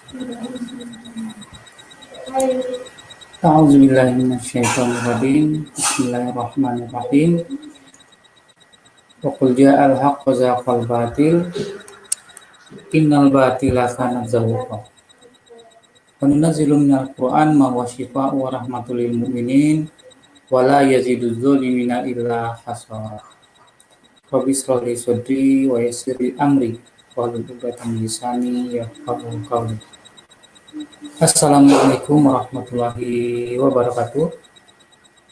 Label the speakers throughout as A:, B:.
A: A'udzubillahiminasyaitonirrajim. Bismillahirrahmanirrahim. Wa qul ja'al haqq wa zahaqal batil. Innal batila kana zahuqa. Wa nunazzilu minal Qur'an ma huwa syifaa'un wa rahmatul lil mu'minin wa la yaziduz zalimina illa khasara. Rabbi shrah li sadri wa yassir li amri wahlul 'uqdatam min lisani yafqahu qawli. Assalamualaikum warahmatullahi wabarakatuh.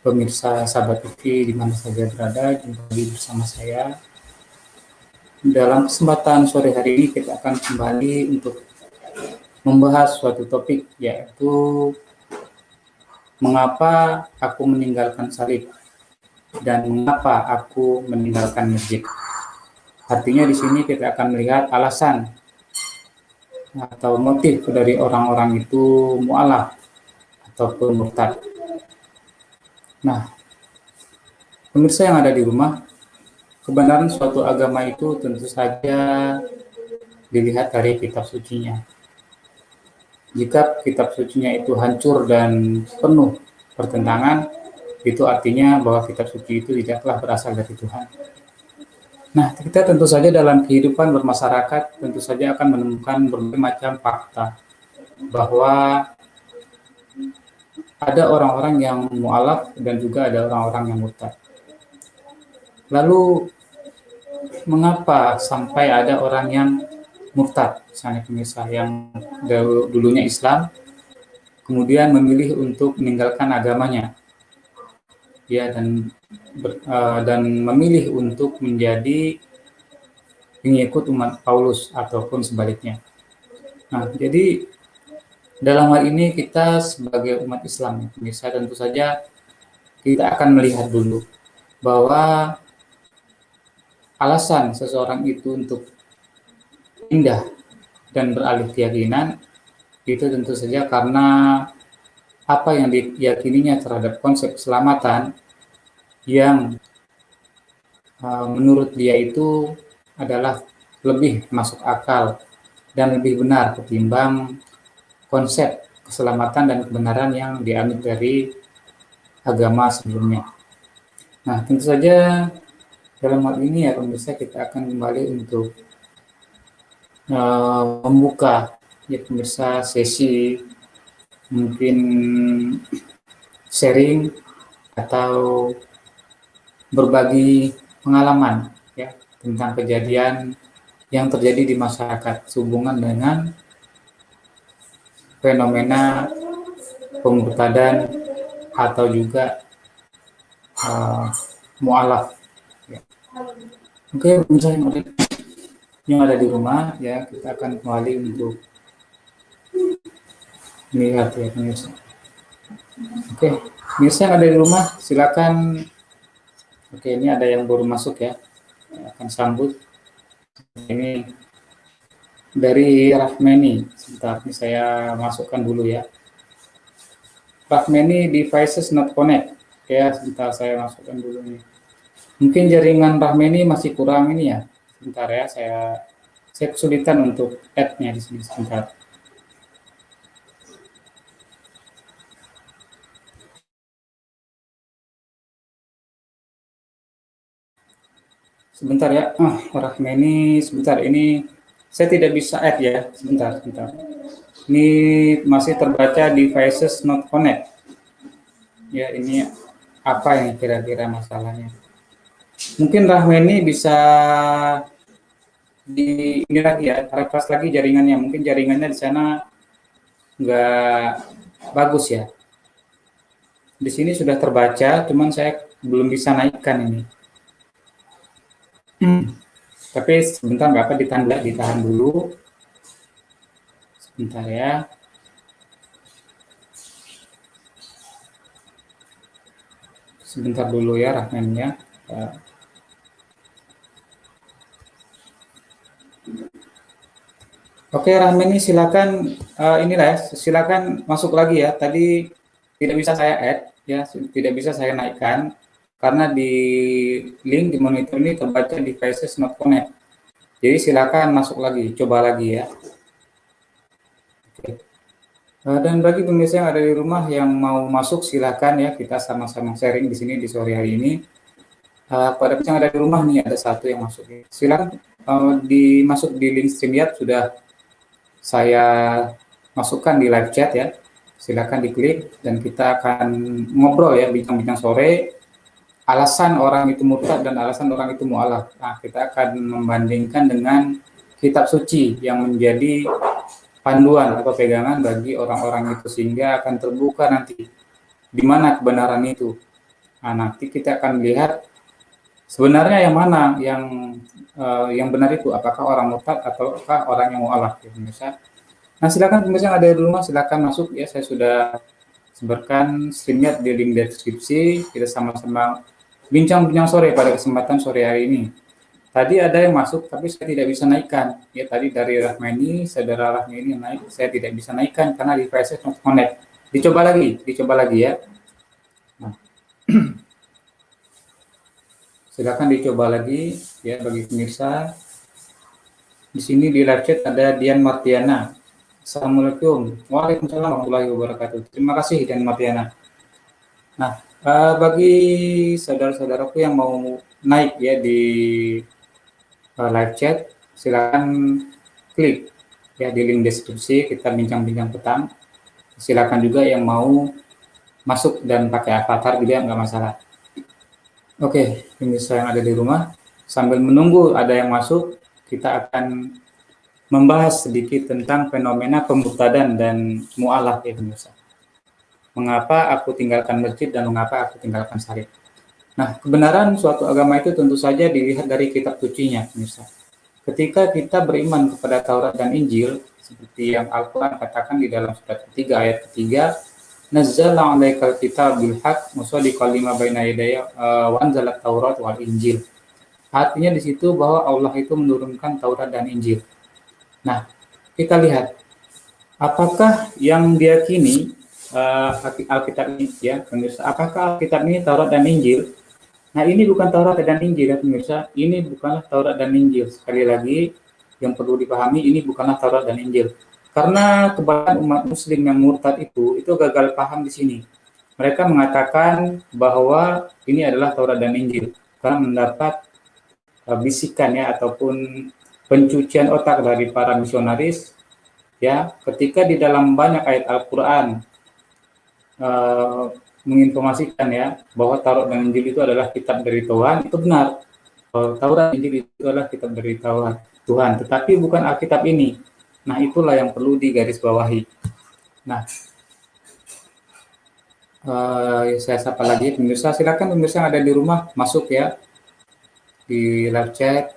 A: Pemirsa Sahabat TV di mana saja berada, jumpa lagi bersama saya. Dalam kesempatan sore hari ini kita akan kembali untuk membahas suatu topik, yaitu mengapa aku meninggalkan salib dan mengapa aku meninggalkan masjid. Artinya di sini kita akan melihat alasan atau motif dari orang-orang itu mu'alaf ataupun murtad. Nah, pemirsa yang ada di rumah, kebenaran suatu agama itu tentu saja dilihat dari kitab sucinya. Jika kitab sucinya itu hancur dan penuh pertentangan, itu artinya bahwa kitab suci itu tidaklah berasal dari Tuhan. Nah, kita tentu saja dalam kehidupan bermasyarakat tentu saja akan menemukan berbagai macam fakta bahwa ada orang-orang yang mu'alaf dan juga ada orang-orang yang murtad. Lalu, mengapa sampai ada orang yang murtad, misalnya pemirsa, yang dulunya Islam, kemudian memilih untuk meninggalkan agamanya, ya, dan memilih untuk menjadi pengikut umat Paulus ataupun sebaliknya. Nah, jadi dalam hal ini kita sebagai umat Islam, pemirsa, tentu saja kita akan melihat dulu bahwa alasan seseorang itu untuk pindah dan beralih keyakinan itu tentu saja karena apa yang diyakininya terhadap konsep keselamatan yang menurut dia itu adalah lebih masuk akal dan lebih benar ketimbang konsep keselamatan dan kebenaran yang diambil dari agama sebelumnya. Nah, tentu saja dalam hal ini ya pemirsa, kita akan kembali untuk membuka ya pemirsa sesi mungkin sharing atau berbagi pengalaman ya tentang kejadian yang terjadi di masyarakat sehubungan dengan fenomena pemurtadan atau juga mu'alaf ya. Oke, pemirsa yang ada di rumah ya, kita akan kembali untuk melihat ya pemirsa. Oke, pemirsa yang ada di rumah silakan. Oke, ini ada yang baru masuk ya, akan sambut. Ini dari Rahmani. Sebentar, ini saya masukkan dulu ya. Rahmani devices not connect. Oke, sebentar saya masukkan dulu nih. Mungkin jaringan Rahmani masih kurang ini ya. Sebentar ya, saya kesulitan untuk add-nya di sini sebentar. Sebentar ya, Rahmani, sebentar, ini saya tidak bisa add ya, sebentar. Ini masih terbaca devices not connect. Ya, ini apa yang kira-kira masalahnya? Mungkin Rahmani bisa ini lagi ya, refresh lagi jaringannya. Mungkin jaringannya di sana nggak bagus ya. Di sini sudah terbaca, cuman saya belum bisa naikkan ini. Tapi sebentar, nggak apa, ditahan dulu. Sebentar ya. Sebentar dulu ya Rahmannya. Oke Rahmani, silakan inilah ya, silakan masuk lagi ya. Tadi tidak bisa saya add ya, tidak bisa saya naikkan karena di link di monitor ini terbaca devices not connect. Jadi silakan masuk lagi, coba lagi ya. Oke. Dan bagi pemirsa yang ada di rumah yang mau masuk, silakan ya, kita sama-sama sharing di sini di sore hari ini. Pada pemirsa yang ada di rumah nih, ada satu yang masuk. Silakan dimasuk di link StreamYard, sudah saya masukkan di live chat ya. Silakan diklik dan kita akan ngobrol ya, bincang-bincang sore. Alasan orang itu murtad dan alasan orang itu mu'alaf. Nah, kita akan membandingkan dengan kitab suci yang menjadi panduan atau pegangan bagi orang-orang itu, sehingga akan terbuka nanti di mana kebenaran itu. Nah, nanti kita akan lihat sebenarnya yang mana yang benar itu, apakah orang murtad ataukah orang yang mu'alaf ya pemirsa. Nah, silakan pemirsa yang ada di rumah, silakan masuk ya. Saya sudah sebarkan streamnya di link deskripsi. Kita sama-sama bincang-bincang sore pada kesempatan sore hari ini. Tadi ada yang masuk, tapi saya tidak bisa naikkan. Ya, tadi dari Rahmani, saudara Rahmani yang naik, saya tidak bisa naikkan karena device not connect. Dicoba lagi ya. Nah, silakan dicoba lagi ya bagi pemirsa. Di sini di live chat ada Dian Martiana. Assalamualaikum. Waalaikumsalam warahmatullahi wabarakatuh. Terima kasih Dian Martiana. Nah, bagi saudara-saudaraku yang mau naik ya di live chat, silakan klik ya di link deskripsi, kita bincang-bincang petang. Silakan juga yang mau masuk dan pakai avatar juga nggak masalah. Oke, pemirsa yang ada di rumah, sambil menunggu ada yang masuk, kita akan membahas sedikit tentang fenomena pemurtadan dan mu'alaf ya pemirsa. Mengapa aku tinggalkan masjid dan mengapa aku tinggalkan salib. Nah, kebenaran suatu agama itu tentu saja dilihat dari kitab sucinya pemirsa. Ketika kita beriman kepada Taurat dan Injil, seperti yang Al-Quran katakan di dalam surat ketiga ayat ketiga, nazzala 'alaikal kitab bil haqq musaddiqan lima baina yadayhi wa anzalat Taurat wal Injil. Artinya di situ bahwa Allah itu menurunkan Taurat dan Injil. Nah, kita lihat apakah yang diyakini Alkitab ini ya pemirsa, apakah Alkitab ini Taurat dan Injil? Nah, ini bukan Taurat dan Injil ya pemirsa, ini bukanlah Taurat dan Injil. Sekali lagi yang perlu dipahami, ini bukanlah Taurat dan Injil. Karena kebanyakan umat muslim yang murtad itu gagal paham di sini. Mereka mengatakan bahwa ini adalah Taurat dan Injil karena mendapat bisikan ya ataupun pencucian otak dari para misionaris ya, ketika di dalam banyak ayat Al-Qur'an menginformasikan ya bahwa Taurat dan Injil itu adalah kitab dari Tuhan, itu benar. Taurat dan Injil itu adalah kitab dari Tuhan, tetapi bukan Alkitab ini. Nah, itulah yang perlu digarisbawahi. Nah, saya sapa lagi pemirsa, silakan pemirsa yang ada di rumah masuk ya di live chat,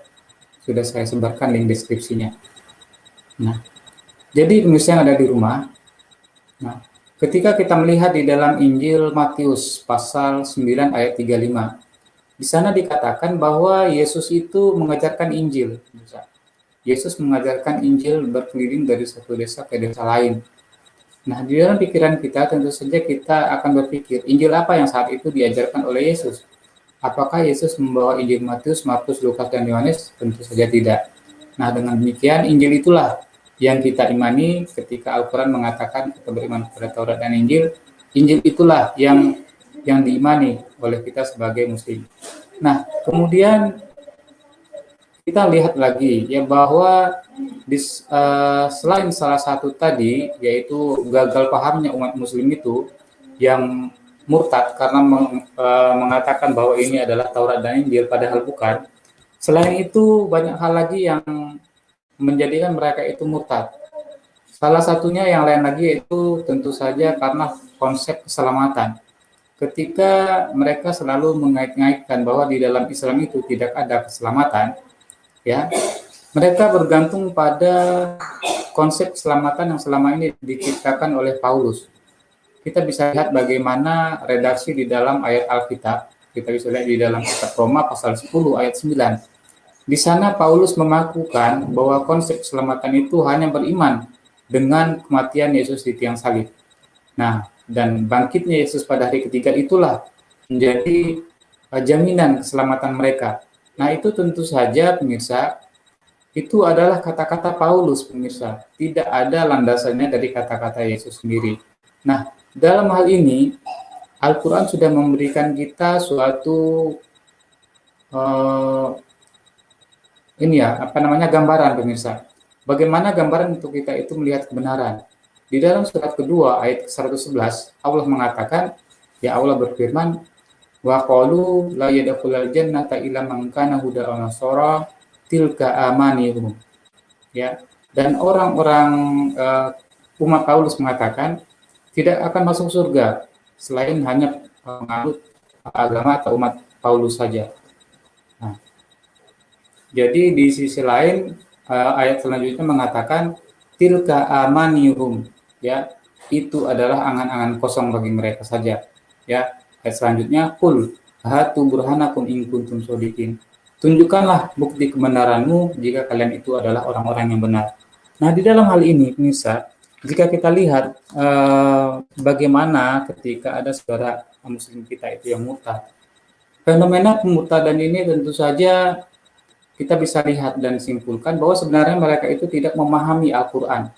A: sudah saya sebarkan link deskripsinya. Nah, jadi pemirsa yang ada di rumah, nah, ketika kita melihat di dalam Injil Matius pasal 9 ayat 35, di sana dikatakan bahwa Yesus itu mengajarkan Injil. Yesus mengajarkan Injil berkeliling dari satu desa ke desa lain. Nah, di dalam pikiran kita tentu saja kita akan berpikir, Injil apa yang saat itu diajarkan oleh Yesus? Apakah Yesus membawa Injil Matius, Markus, Lukas, dan Yohanes? Tentu saja tidak. Nah, dengan demikian Injil itulah yang kita imani ketika Al-Quran mengatakan kita beriman kepada Taurat dan Injil. Injil itulah yang diimani oleh kita sebagai muslim. Nah, kemudian kita lihat lagi ya bahwa selain salah satu tadi yaitu gagal pahamnya umat muslim itu yang murtad karena mengatakan bahwa ini adalah Taurat dan Injil padahal bukan. Selain itu banyak hal lagi yang menjadikan mereka itu murtad. Salah satunya yang lain lagi yaitu tentu saja karena konsep keselamatan. Ketika mereka selalu mengait-ngaitkan bahwa di dalam Islam itu tidak ada keselamatan, ya, mereka bergantung pada konsep keselamatan yang selama ini diciptakan oleh Paulus. Kita bisa lihat bagaimana redaksi di dalam ayat Alkitab. Kita bisa lihat di dalam kitab Roma pasal 10 ayat 9. Di sana Paulus memakukan bahwa konsep keselamatan itu hanya beriman dengan kematian Yesus di tiang salib. Nah, dan bangkitnya Yesus pada hari ketiga itulah menjadi jaminan keselamatan mereka. Nah, itu tentu saja pemirsa itu adalah kata-kata Paulus, pemirsa. Tidak ada landasannya dari kata-kata Yesus sendiri. Nah, dalam hal ini, Al-Quran sudah memberikan kita suatu gambaran, pemirsa. Bagaimana gambaran untuk kita itu melihat kebenaran. Di dalam surat kedua ayat 111, Allah mengatakan, ya Allah berfirman, wa qalu la yadkhulul jannata illa man kana huda aw nasara tilka amanihum. Ya. Dan orang-orang umat Paulus mengatakan tidak akan masuk surga selain hanya menganut agama atau umat Paulus saja. Nah, jadi di sisi lain ayat selanjutnya mengatakan tilka amanihum, ya, itu adalah angan-angan kosong bagi mereka saja. Ya, ayat selanjutnya qul hatu burhanakum in kuntum shodiqin. Tunjukkanlah bukti kebenaranmu jika kalian itu adalah orang-orang yang benar. Nah, di dalam hal ini, pemirsa, jika kita lihat bagaimana ketika ada saudara muslim kita itu yang murtad, fenomena pemurtadan ini tentu saja kita bisa lihat dan simpulkan bahwa sebenarnya mereka itu tidak memahami Al-Quran.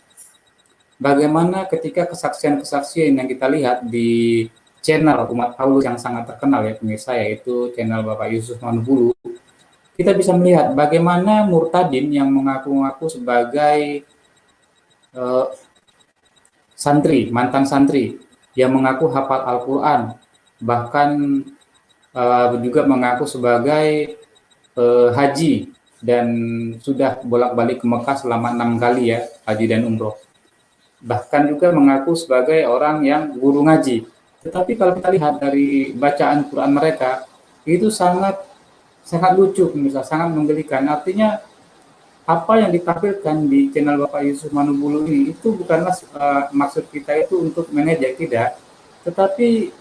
A: Bagaimana ketika kesaksian-kesaksian yang kita lihat di channel umat Paulus yang sangat terkenal ya pemirsa, yaitu channel Bapak Yusuf Manubulu, kita bisa melihat bagaimana murtadin yang mengaku-ngaku sebagai santri, mantan santri, yang mengaku hafal Al-Quran, bahkan juga mengaku sebagai haji dan sudah bolak-balik ke Mekah selama 6 kali ya, haji dan umroh. Bahkan juga mengaku sebagai orang yang guru ngaji. Tetapi kalau kita lihat dari bacaan Quran mereka, itu sangat lucu, pemirsa, sangat menggelikan. Artinya apa yang ditampilkan di channel Bapak Yusuf Manubulu ini itu bukanlah maksud kita itu untuk mengejek, tidak. Tetapi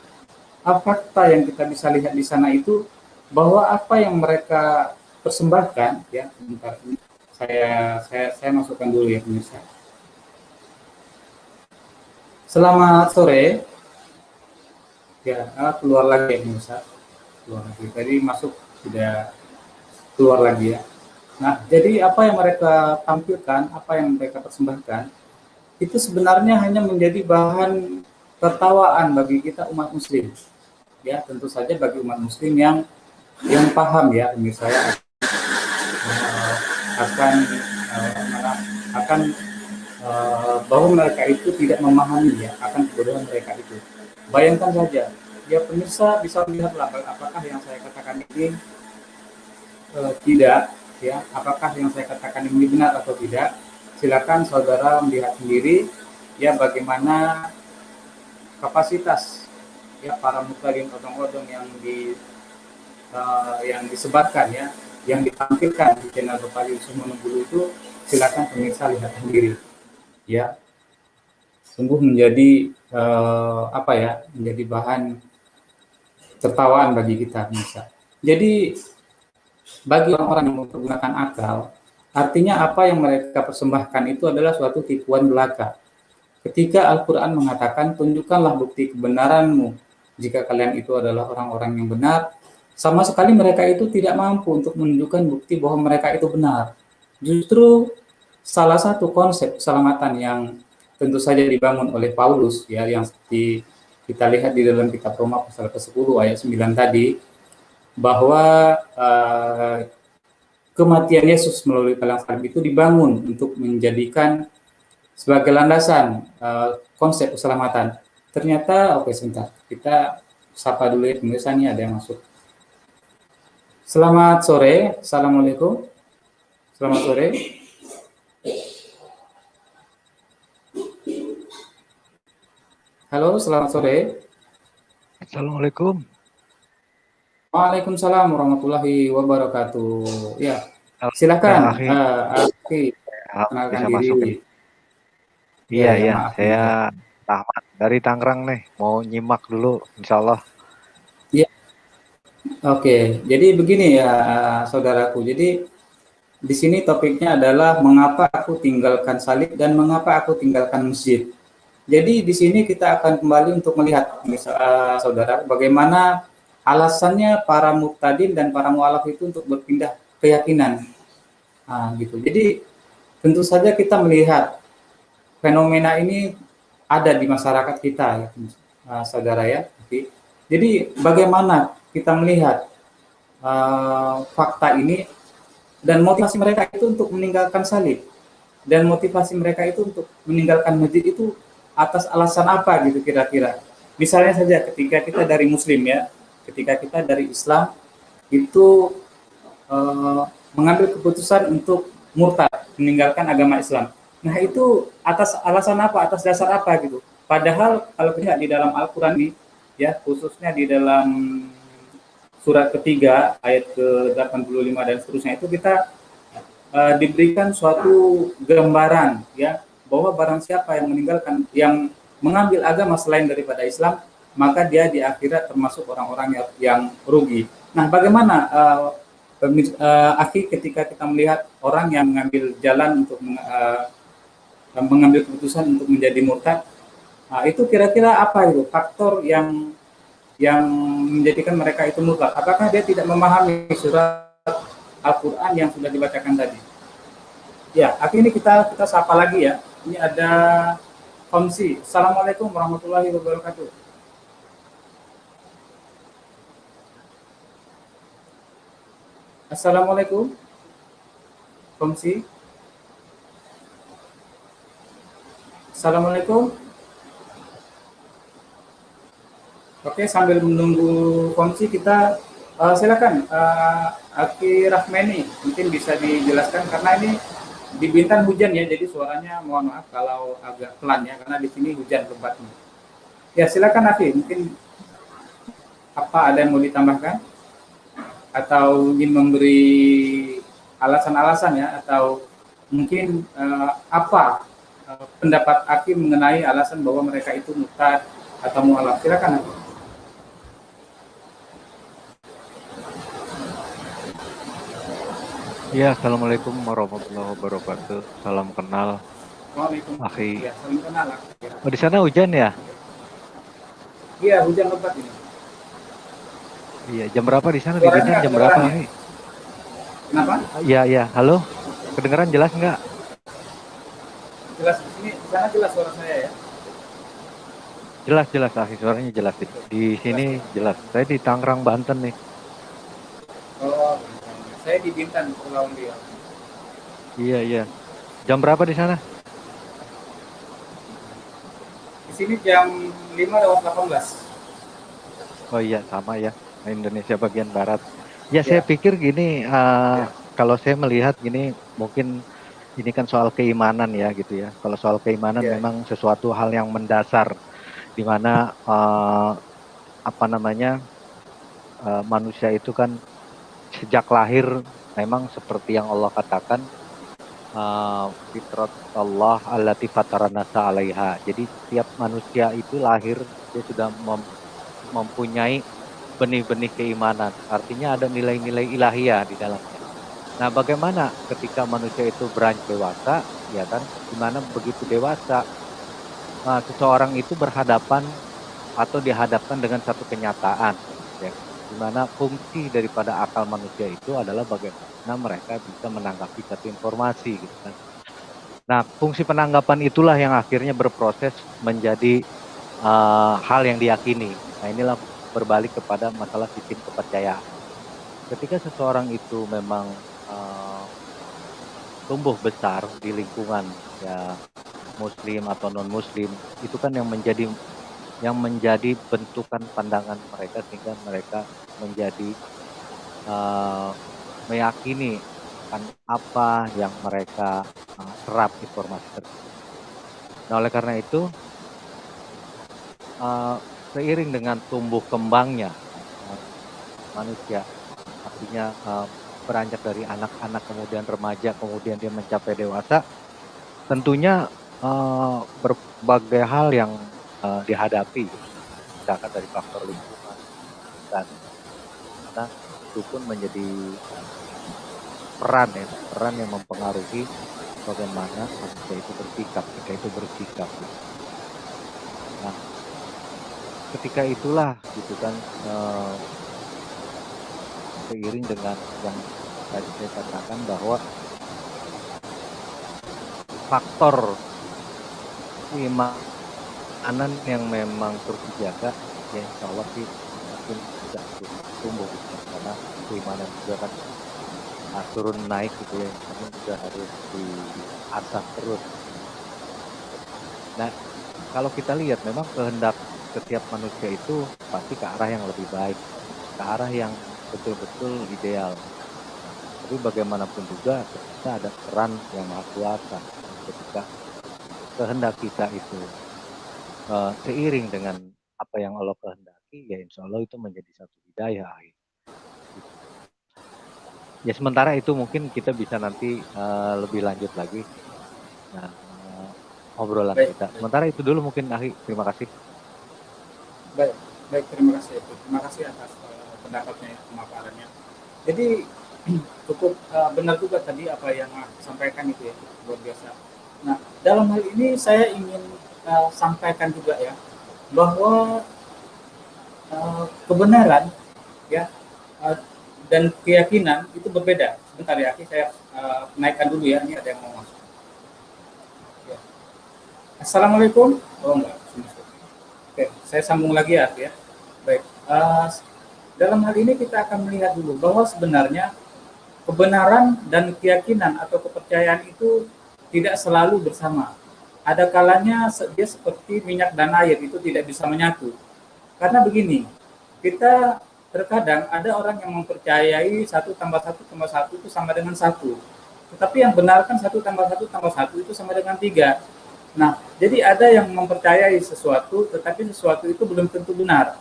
A: fakta yang kita bisa lihat di sana itu bahwa apa yang mereka persembahkan, ya, bentar, saya masukkan dulu ya pemirsa. Selamat sore. Ya, keluar lagi ya pemirsa. Keluar lagi. Tadi masuk sudah keluar lagi ya. Nah, jadi apa yang mereka tampilkan, apa yang mereka persembahkan, itu sebenarnya hanya menjadi bahan tertawaan bagi kita umat muslim. Ya, tentu saja bagi umat muslim yang paham ya pemirsa ya, akan bahwa mereka itu tidak memahami ya akan kebodohan mereka itu. Bayangkan saja, ya pemirsa bisa melihatlah apakah yang saya katakan ini tidak ya, apakah yang saya katakan ini benar atau tidak. Silakan saudara melihat sendiri ya bagaimana kapasitas ya para mukallafin odong-odong yang disebarkan ya, yang ditampilkan di channel Bapak Yusuf Manubulu itu. Silakan pemirsa lihat sendiri ya, sungguh menjadi menjadi bahan tertawaan bagi kita pemirsa. Jadi bagi orang-orang yang mempergunakan akal, artinya apa yang mereka persembahkan itu adalah suatu tipuan belaka. Ketika Al-Quran mengatakan tunjukkanlah bukti kebenaranmu jika kalian itu adalah orang-orang yang benar, sama sekali mereka itu tidak mampu untuk menunjukkan bukti bahwa mereka itu benar. Justru salah satu konsep keselamatan yang tentu saja dibangun oleh Paulus ya, yang seperti kita lihat di dalam kitab Roma pasal ke-10 ayat 9 tadi, bahwa kematian Yesus melalui kalang salib itu dibangun untuk menjadikan sebagai landasan konsep keselamatan. Ternyata sebentar, kita sapa dulu ya pemirsa, nih ada yang masuk. Selamat sore, assalamualaikum. Selamat sore. Halo, selamat sore.
B: Assalamualaikum.
A: Waalaikumsalam warahmatullahi wabarakatuh. Ya, silakan. Aki, kenalkan diri.
B: Iya, maaf, saya Rahmat dari Tangerang nih, mau nyimak dulu, insya Allah.
A: Iya. Oke, jadi begini ya, saudaraku. Jadi di sini topiknya adalah mengapa aku tinggalkan salib dan mengapa aku tinggalkan masjid. Jadi di sini kita akan kembali untuk melihat, saudara, bagaimana alasannya para murtadin dan para mualaf itu untuk berpindah keyakinan. Gitu. Jadi tentu saja kita melihat fenomena ini ada di masyarakat kita, ya, saudara ya. Jadi bagaimana kita melihat fakta ini dan motivasi mereka itu untuk meninggalkan salib dan motivasi mereka itu untuk meninggalkan masjid itu atas alasan apa gitu kira-kira. Misalnya saja ketika kita dari Muslim ya, ketika kita dari Islam itu mengambil keputusan untuk murtad, meninggalkan agama Islam. Nah itu atas alasan apa, atas dasar apa gitu. Padahal kalau kita lihat di dalam Al-Quran ini, ya khususnya di dalam surat ketiga ayat ke-85 dan seterusnya itu kita diberikan suatu gambaran ya bahwa barang siapa yang meninggalkan yang mengambil agama selain daripada Islam maka dia di akhirat termasuk orang-orang yang rugi. Nah, bagaimana Aki ketika kita melihat orang yang mengambil jalan untuk mengambil keputusan untuk menjadi murtad, itu kira-kira apa itu faktor yang menjadikan mereka itu mutlak? Apakah dia tidak memahami surat Al-Quran yang sudah dibacakan tadi? Ya, akhirnya kita sapa lagi ya. Ini ada Komsi. Assalamualaikum warahmatullahi wabarakatuh. Assalamualaikum, Komsi. Assalamualaikum. Oke, sambil menunggu Komsi kita silakan Aki Rahmani mungkin bisa dijelaskan karena ini di Bintan hujan ya, jadi suaranya mohon maaf kalau agak pelan ya karena di sini hujan lebatnya. Ya silakan Aki, mungkin apa ada yang mau ditambahkan atau ingin memberi alasan-alasan ya atau mungkin apa pendapat Aki mengenai alasan bahwa mereka itu murtad atau mualaf. Silakan Aki.
B: Ya, assalamualaikum warahmatullahi wabarakatuh. Salam kenal.
A: Waalaikumsalam. Ya, salam kenal. Ya.
B: Oh, di sana hujan ya?
A: Iya, hujan lebat ini.
B: Iya, jam berapa di sana? Di Bintan jam berapa nih?
A: Kenapa?
B: Iya, iya. Halo, kedengeran jelas nggak?
A: Jelas di sini, di sana jelas suara saya ya.
B: Jelas, jelas. Suaranya jelas. Di sini jelas. Saya di Tangerang, Banten nih.
A: Oh, saya di Bintan, Kepulauan Riau.
B: Iya, iya. Jam berapa di sana?
A: Di sini jam 5:18.
B: Oh iya, sama ya. Indonesia bagian barat. Ya, saya pikir gini, kalau saya melihat gini, mungkin ini kan soal keimanan ya gitu ya. Kalau soal keimanan memang sesuatu hal yang mendasar, di mana manusia itu kan sejak lahir memang seperti yang Allah katakan, fitrat Allah allati fataranasa 'alaiha. Jadi tiap manusia itu lahir dia sudah mempunyai benih-benih keimanan. Artinya ada nilai-nilai ilahiyah di dalamnya. Nah, bagaimana ketika manusia itu beranjak dewasa, ya kan? Dimana begitu dewasa, seseorang itu berhadapan atau dihadapkan dengan satu kenyataan, ya. Dimana fungsi daripada akal manusia itu adalah bagaimana mereka bisa menanggapi satu informasi, gitu kan. Nah, fungsi penanggapan itulah yang akhirnya berproses menjadi hal yang diyakini. Nah, inilah berbalik kepada masalah sistem kepercayaan. Ketika seseorang itu memang tumbuh besar di lingkungan ya Muslim atau non Muslim, itu kan yang menjadi bentukan pandangan mereka sehingga mereka menjadi meyakini kan apa yang mereka serap informasi tersebut. Nah, oleh karena itu seiring dengan tumbuh kembangnya manusia, artinya beranjak dari anak-anak kemudian remaja kemudian dia mencapai dewasa, tentunya berbagai hal yang dihadapi, misalkan dari faktor lingkungan dan karena itu pun menjadi peran yang mempengaruhi bagaimana manusia itu bersikap, Nah, ketika itulah gitu kan seiring dengan yang tadi saya katakan bahwa faktor keimanan yang memang terus dijaga, ya insya Allah sih mungkin bisa terus tumbuh gitu. Karena keimanan juga kan turun naik gitu ya, namun juga harus diasah terus. Nah, kalau kita lihat memang kehendak setiap manusia itu pasti ke arah yang lebih baik, ke arah yang betul-betul ideal. Tapi bagaimanapun juga kita ada peran yang maha kuasa ketika kehendak kita itu seiring dengan apa yang Allah kehendaki, ya insya Allah itu menjadi satu hidayah. Gitu. Ya sementara itu mungkin kita bisa nanti lebih lanjut lagi obrolan
A: Baik,
B: kita.
A: baik.
B: Sementara itu dulu mungkin Ahi, terima kasih.
A: Baik, baik, terima kasih. Terima kasih atas pendapatnya, pemaparannya. Jadi cukup benar juga tadi apa yang sampaikan itu ya, luar biasa. Nah, dalam hal ini saya ingin sampaikan juga ya, bahwa kebenaran ya dan keyakinan itu berbeda. Sebentar ya, saya naikkan dulu ya, ini ada yang mau masuk. Ya. Assalamualaikum. Oh enggak. Oke, saya sambung lagi ya. Baik. Dalam hal ini kita akan melihat dulu bahwa sebenarnya kebenaran dan keyakinan atau kepercayaan itu tidak selalu bersama. Ada kalanya dia seperti minyak dan air, itu tidak bisa menyatu. Karena begini, kita terkadang ada orang yang mempercayai 1+1+1 itu sama dengan 1. Tetapi yang benar kan 1+1+1 itu sama dengan 3. Nah, jadi ada yang mempercayai sesuatu, tetapi sesuatu itu belum tentu benar.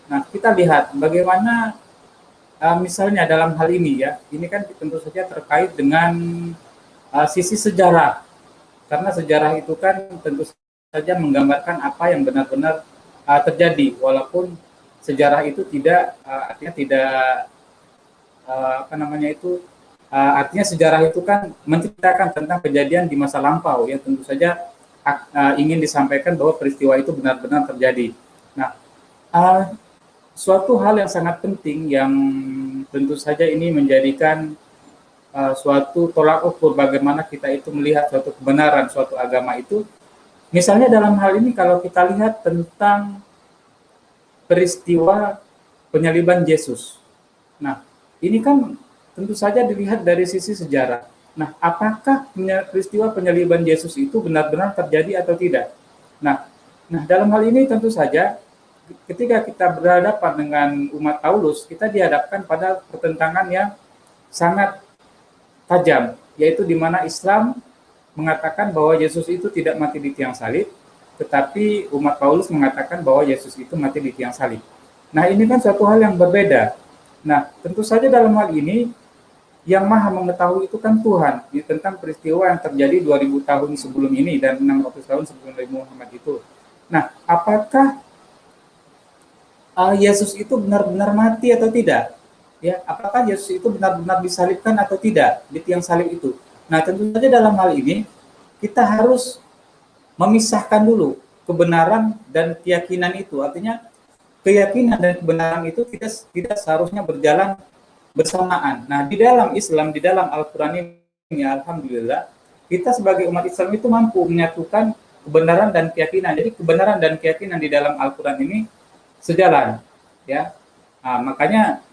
A: Nah, kita lihat bagaimana misalnya dalam hal ini ya, ini kan tentu saja terkait dengan sisi sejarah. Karena sejarah itu kan tentu saja menggambarkan apa yang benar-benar terjadi, walaupun sejarah itu tidak artinya tidak artinya sejarah itu kan menceritakan tentang kejadian di masa lampau yang tentu saja ingin disampaikan bahwa peristiwa itu benar-benar terjadi. Nah, suatu hal yang sangat penting yang tentu saja ini menjadikan suatu tolak ukur bagaimana kita itu melihat suatu kebenaran suatu agama itu. Misalnya dalam hal ini kalau kita lihat tentang peristiwa penyaliban Yesus. Nah, ini kan tentu saja dilihat dari sisi sejarah. Nah, apakah peristiwa penyaliban Yesus itu benar-benar terjadi atau tidak? Nah, dalam hal ini tentu saja ketika kita berhadapan dengan umat Paulus, kita dihadapkan pada pertentangan yang sangat tajam, yaitu di mana Islam mengatakan bahwa Yesus itu tidak mati di tiang salib, tetapi umat Paulus mengatakan bahwa Yesus itu mati di tiang salib. Nah, ini kan suatu hal yang berbeda. Nah, tentu saja dalam hal ini yang maha mengetahui itu kan Tuhan tentang peristiwa yang terjadi 2000 tahun sebelum ini dan 600 tahun sebelum Nabi Muhammad itu. Nah, apakah Yesus itu benar-benar mati atau tidak? Ya, apakah Yesus itu benar-benar disalibkan atau tidak di tiang salib itu? Nah, tentu saja dalam hal ini kita harus memisahkan dulu kebenaran dan keyakinan itu. Artinya keyakinan dan kebenaran itu tidak seharusnya berjalan bersamaan. Nah, di dalam Islam, di dalam Al-Quran ini, alhamdulillah, kita sebagai umat Islam itu mampu menyatukan kebenaran dan keyakinan. Jadi kebenaran dan keyakinan di dalam Al-Quran ini sejalan, ya. Nah, makanya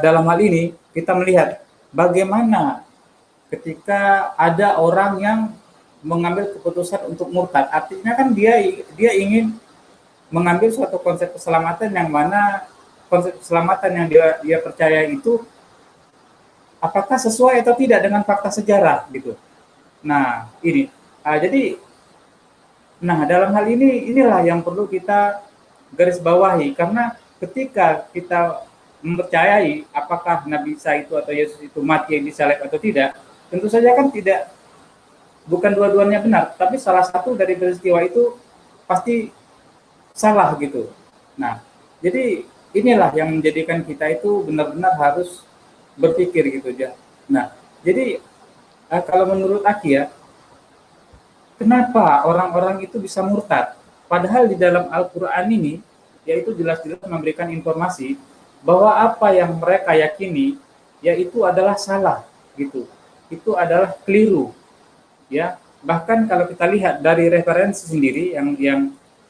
A: dalam hal ini kita melihat bagaimana ketika ada orang yang mengambil keputusan untuk murtad, artinya kan dia ingin mengambil suatu konsep keselamatan yang mana konsep keselamatan yang dia percaya itu apakah sesuai atau tidak dengan fakta sejarah gitu. Nah, ini jadi dalam hal ini inilah yang perlu kita garis bawahi, karena ketika kita mempercayai apakah Nabi Isa itu atau Yesus itu mati yang disalib atau tidak, tentu saja kan bukan dua-duanya benar, tapi salah satu dari peristiwa itu pasti salah gitu. Nah, jadi inilah yang menjadikan kita itu benar-benar harus berpikir gitu aja. Nah, jadi kalau menurut Aki ya, kenapa orang-orang itu bisa murtad? Padahal di dalam Al-Quran ini, yaitu jelas-jelas memberikan informasi bahwa apa yang mereka yakini, yaitu adalah salah gitu. Itu adalah keliru, ya. bahkan kalau kita lihat dari referensi sendiri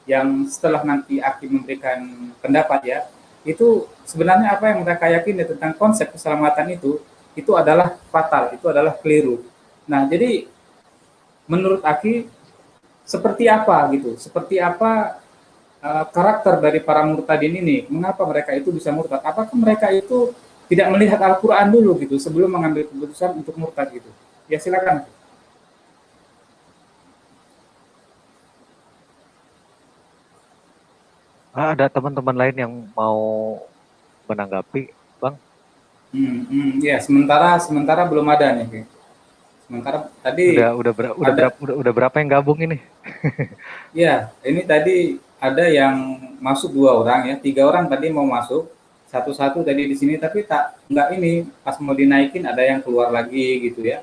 A: yang setelah nanti Aki memberikan pendapat ya, itu sebenarnya apa yang mereka yakini tentang konsep keselamatan itu adalah fatal, itu adalah keliru. Nah, jadi menurut Aki seperti apa gitu? Seperti apa karakter dari para murtadin ini? Mengapa mereka itu bisa murtad? Apakah mereka itu tidak melihat Al-Quran dulu gitu sebelum mengambil keputusan untuk murtad gitu? Ya silakan.
B: Ada teman-teman lain yang mau menanggapi, Bang?
A: Ya, sementara belum ada nih. Sementara tadi
B: udah berapa yang gabung ini?
A: ya, ini tadi ada yang masuk 2 orang ya, 3 orang tadi mau masuk, satu-satu tadi di sini tapi nggak ini pas mau dinaikin ada yang keluar lagi gitu ya.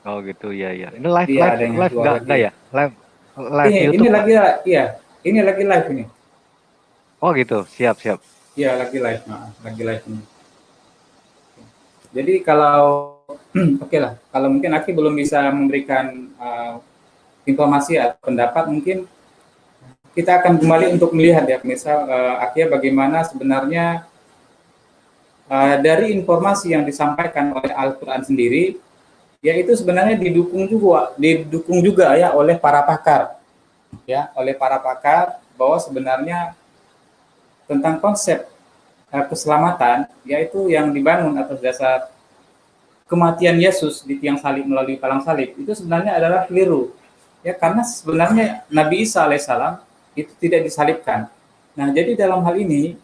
B: Oh gitu ya ya. Ini live
A: Iya,
B: live
A: ada yang
B: live
A: keluar
B: enggak
A: lagi.
B: ya? Live
A: Ini
B: YouTube.
A: lagi iya, ini lagi live ini.
B: Oh gitu, siap siap.
A: Iya, lagi live. Nah, lagi live ini. Jadi kalau oke lah, kalau mungkin Aki belum bisa memberikan informasi atau pendapat, mungkin kita akan kembali untuk melihat ya, misal Aki bagaimana sebenarnya dari informasi yang disampaikan oleh Al-Quran sendiri, yaitu sebenarnya didukung juga ya oleh para pakar, ya oleh para pakar bahwa sebenarnya tentang konsep keselamatan, yaitu yang dibangun atas dasar kematian Yesus di tiang salib melalui palang salib, itu sebenarnya adalah keliru. Ya, karena sebenarnya Nabi Isa alaihissalam itu tidak disalibkan. Nah, jadi dalam hal ini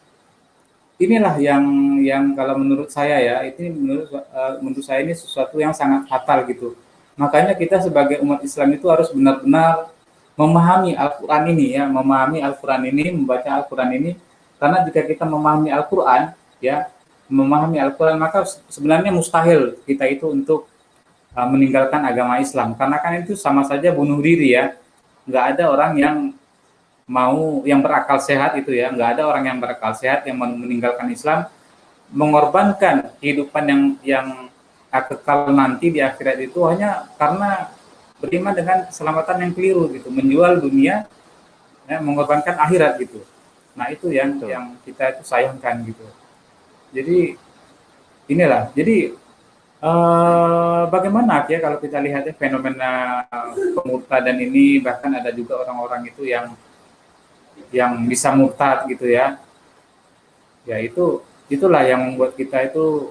A: inilah yang kalau menurut saya ya, ini menurut saya ini sesuatu yang sangat fatal gitu. Makanya kita sebagai umat Islam itu harus benar-benar memahami Al-Quran ini ya, memahami Al-Quran ini, membaca Al-Quran ini, karena jika kita memahami Al-Quran ya, memahami Al-Quran maka sebenarnya mustahil kita itu untuk meninggalkan agama Islam, karena kan itu sama saja bunuh diri ya. Nggak ada orang yang berakal sehat itu ya, nggak ada orang yang berakal sehat yang meninggalkan Islam, mengorbankan kehidupan yang kekal nanti di akhirat itu hanya karena beriman dengan keselamatan yang keliru gitu, menjual dunia ya, mengorbankan akhirat gitu. Nah itu yang kita itu sayangkan gitu. Jadi inilah, jadi bagaimana ya kalau kita lihat ya fenomena pemurtadan ini, bahkan ada juga orang-orang itu yang bisa murtad gitu ya. Ya itulah yang membuat kita itu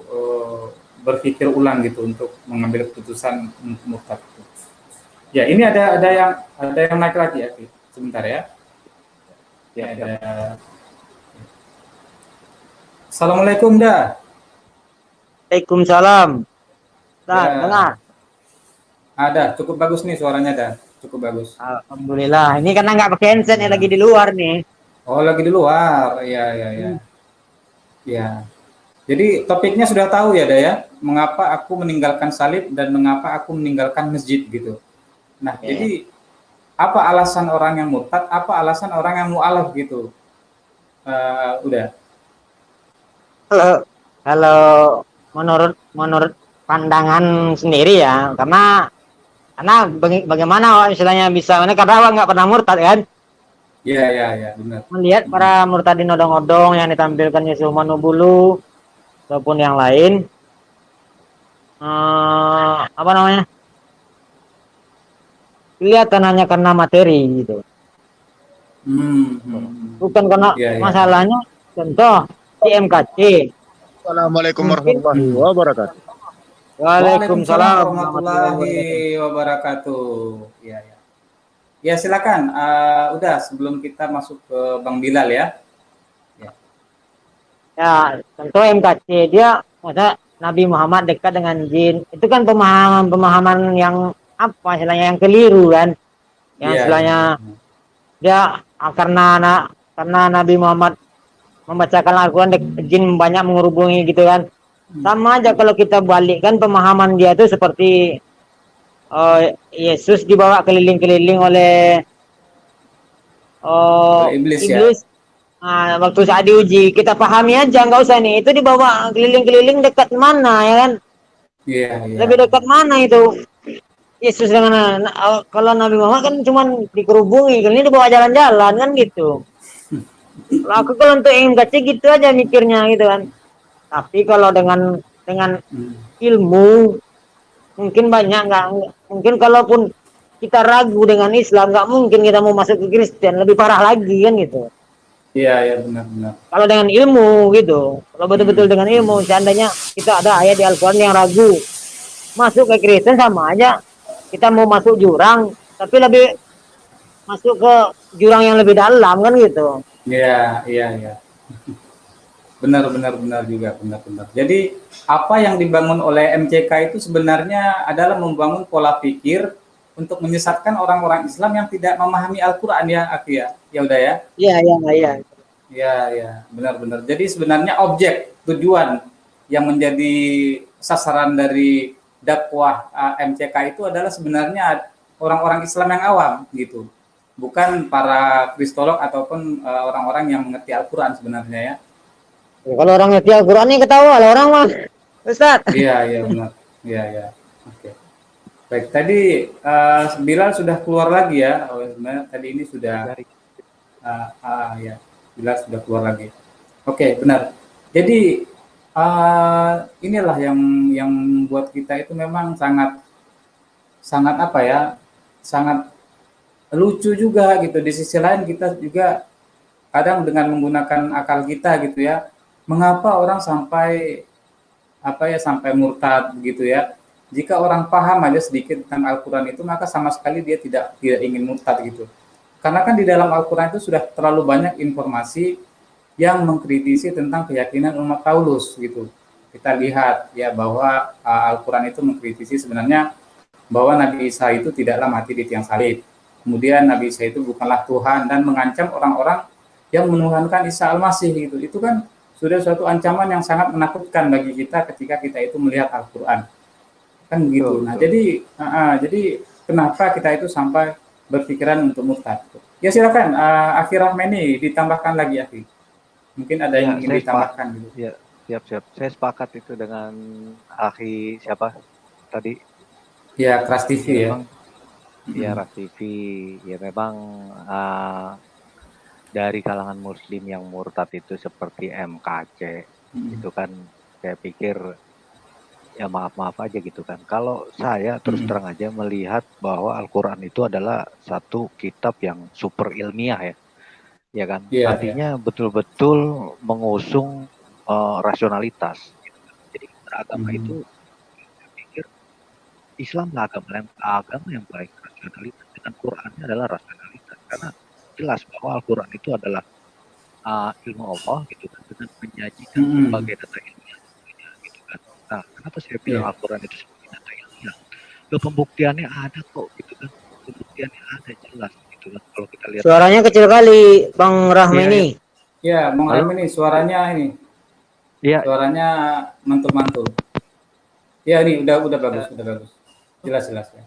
A: berpikir ulang gitu untuk mengambil keputusan murtad. Ya, ini ada yang naik lagi ya, sebentar ya. Ya, ada. Assalamualaikum dah.
C: Waalaikumsalam. Nah,
A: Ya.
C: dengar.
A: Ada, cukup bagus nih suaranya dah, cukup bagus.
C: Alhamdulillah. Ini karena nggak pakai handset ya, lagi di luar nih.
A: Oh, lagi di luar. Ya. Ya. Jadi topiknya sudah tahu ya, Daya, mengapa aku meninggalkan salib dan mengapa aku meninggalkan masjid gitu. Nah, jadi apa alasan orang yang murtad, apa alasan orang yang mu'alaf gitu. Udah.
C: Kalau menurut pandangan sendiri ya, karena bagaimana istilahnya bisa, karena nggak pernah murtad kan.
A: Iya, benar.
C: Melihat para murtadin odong-odong yang ditampilkan Yusuf Manubulu ataupun yang lain, apa namanya, kelihatan hanya karena materi gitu. Bukan karena masalahnya. Contoh di MKC.
D: Assalamualaikum warahmatullahi wabarakatuh.
C: Waalaikumsalam
A: warahmatullahi wabarakatuh. Ya silakan. Udah sebelum kita masuk ke Bang Bilal ya.
C: Ya, tentu MKC dia masa Nabi Muhammad dekat dengan jin. Itu kan pemahaman yang apa istilahnya, yang keliru kan. Yang istilahnya dia karena Nabi Muhammad membacakan Al-Quran, jin banyak menghubungi gitu kan. Sama aja kalau kita balikkan pemahaman dia itu seperti Yesus dibawa keliling-keliling oleh iblis. Ya? Nah, waktu saat diuji kita pahami aja, nggak usah nih itu dibawa keliling-keliling dekat mana ya kan? Lebih dekat mana itu? Yesus dengan kalau Nabi Muhammad kan cuman dikerubungi, kalau ini dibawa jalan-jalan kan gitu. Kalau aku kalau untuk MKC gitu aja mikirnya gitu kan. Tapi kalau dengan
A: Hmm.
C: ilmu mungkin banyak nggak mungkin kalaupun kita ragu dengan Islam nggak mungkin kita mau masuk ke Kristen lebih parah lagi kan gitu.
A: Iya, ya benar-benar.
C: Kalau dengan ilmu gitu, kalau betul-betul dengan ilmu, seandainya kita ada ayat di Al-Quran yang ragu, masuk ke Kristen sama aja. Kita mau masuk jurang, tapi lebih masuk ke jurang yang lebih dalam kan gitu.
A: Iya, iya, iya. Benar juga, benar. Jadi apa yang dibangun oleh MCK itu sebenarnya adalah membangun pola pikir untuk menyesatkan orang-orang Islam yang tidak memahami Al-Quran ya, Aki ya. Ya udah ya.
C: Iya, iya, iya.
A: Ya, benar. Jadi sebenarnya objek tujuan yang menjadi sasaran dari dakwah MCK itu adalah sebenarnya orang-orang Islam yang awam gitu. Bukan para kristolog ataupun orang-orang yang mengerti Al-Quran sebenarnya ya.
C: Kalau orang ngerti Al-Quran ini ketawa lah orang mah, Ustaz.
A: Iya, benar. Iya. Oke. Baik, tadi Bilal sudah keluar lagi ya. Oh, sebenarnya tadi ini sudah ya, Bilal sudah keluar lagi. Oke, benar. Jadi inilah yang buat kita itu memang sangat apa ya? Sangat lucu juga gitu. Di sisi lain kita juga kadang dengan menggunakan akal kita gitu ya. Mengapa orang sampai sampai murtad begitu ya? Jika orang paham aja sedikit tentang Al-Quran itu, maka sama sekali dia tidak ingin murtad gitu. Karena kan di dalam Al-Quran itu sudah terlalu banyak informasi yang mengkritisi tentang keyakinan umat Paulus gitu. Kita lihat ya bahwa Al-Quran itu mengkritisi sebenarnya bahwa Nabi Isa itu tidaklah mati di tiang salib. Kemudian Nabi Isa itu bukanlah Tuhan dan mengancam orang-orang yang menuhankan Isa Al-Masih gitu. Itu kan sudah suatu ancaman yang sangat menakutkan bagi kita ketika kita itu melihat Al-Quran. Kan begitu. Nah, jadi kenapa kita itu sampai berpikiran untuk murtad? Ya silakan, Akhi Rahmani ditambahkan lagi, Akhi. Mungkin ada yang ingin ditambahkan gitu.
B: Ya, siap. Saya sepakat itu dengan Akhi siapa tadi?
A: Ya, Kras TV ya.
B: Ya, Kras TV. Ya memang dari kalangan Muslim yang murtad itu seperti MKC, itu kan saya pikir ya maaf aja gitu kan. Kalau saya terus terang aja melihat bahwa Al-Quran itu adalah satu kitab yang super ilmiah ya kan. Artinya betul-betul mengusung rasionalitas. Jadi beragama itu, saya pikir Islam lah agama yang paling rasionalitas, dengan Qurannya adalah rasionalitas, karena jelas bahwa Al-Quran itu adalah ilmu Allah gitu kan, dengan menyajikan berbagai data ilmiah gitu kan. Nah, kenapa saya bilang Al-Quran itu seperti data ilmiah? Pembuktiannya ada kok gitu kan, pembuktiannya ada jelas gitu kan. Kalau kita lihat
C: suaranya kecil kali, Bang Rahmani.
A: Iya, Bang Rahmani suaranya ini. Iya. Suaranya mantul-mantul. Ya, ini udah bagus. Jelas ya.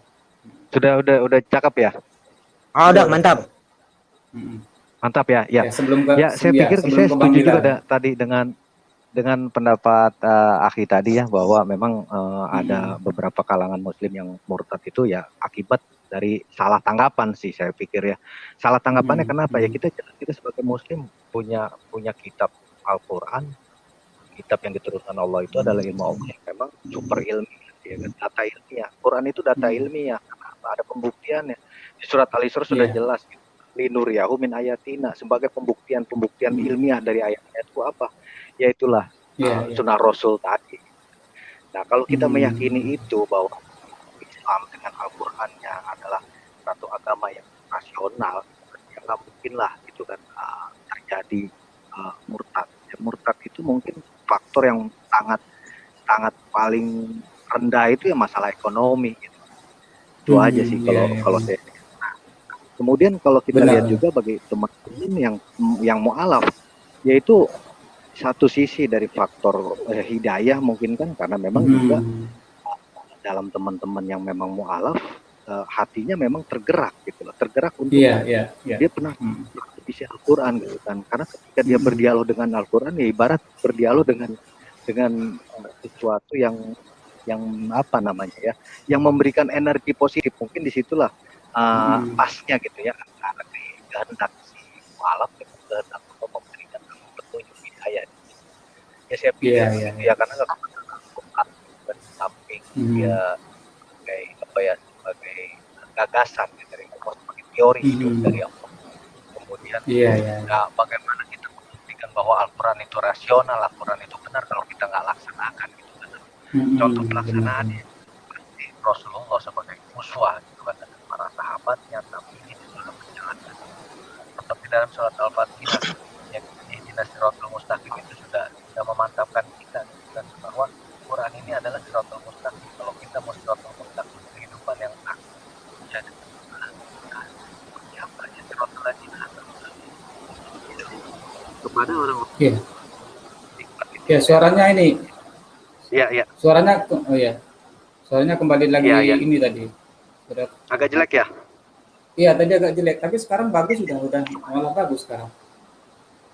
B: Sudah cakep ya?
C: Udah mantap.
B: Mantap ya. Saya pikir saya setuju juga tadi dengan pendapat Akhi tadi ya, bahwa memang ada beberapa kalangan Muslim yang murtad itu ya akibat dari salah tanggapan sih, saya pikir ya. Salah tanggapannya kenapa ya? Kita sebagai Muslim punya kitab Al-Quran, kitab yang diturunkan Allah itu adalah ilmu Allah yang memang super ilmiah, ya kan? Data ilmiah. Quran itu data ilmiah. Kenapa? Ada pembuktiannya. Di surat Al-Isra sudah jelas gitu. Linuriyahu min ayatina, sebagai pembuktian ilmiah dari ayat-ayat itu apa? Yaitulah sunnah Rasul tadi. Nah, kalau kita meyakini itu bahwa Islam dengan Al-Qur'annya adalah satu agama yang rasional, ya nggak mungkin lah gitu kan terjadi murtad. Ya, murtad itu mungkin faktor yang sangat paling rendah itu ya masalah ekonomi gitu. Itu aja sih kalau saya. Kemudian kalau kita lihat juga bagi teman-teman yang mu'alaf, yaitu satu sisi dari faktor hidayah mungkin kan, karena memang juga dalam teman-teman yang memang mu'alaf, hatinya memang tergerak gitu loh, tergerak untuk dia pernah isi Al-Quran gitu kan, karena ketika dia berdialog dengan Al-Quran ya ibarat berdialog dengan sesuatu yang yang apa namanya ya, yang memberikan energi positif. Mungkin disitulah pasnya gitu ya, antara kehendak si mualaf dengan kehendak untuk memberikan petunjuk hidayah. Ya saya pikir ya karena Al-Quran di samping dia sebagai apa ya, sebagai gagasan ya, dari Allah, sebagai teori hidup dari Allah. Kemudian bagaimana kita membuktikan bahwa Al-Quran itu rasional, Al-Quran itu benar kalau kita nggak laksanakan gitu kan. Contoh pelaksanaannya seperti Rasulullah sebagai uswah gitu kan, dengan para sahabatnya, tapi ini juga menjalankan. Seperti dalam surat Al-Fatihah yang ihdinas siratal mustaqim itu sudah memantapkan kita dan bahwa Quran ini adalah siratal mustaqim. Kalau kita mau siratal mustaqim, kehidupan yang ya siratal ladzina kepada orang.
A: Ya, suaranya ini.
B: Iya.
A: Suaranya Suaranya kembali lagi ini tadi.
B: Agak jelek ya?
A: Iya, tadi agak jelek, tapi sekarang bagus, udah malah bagus sekarang.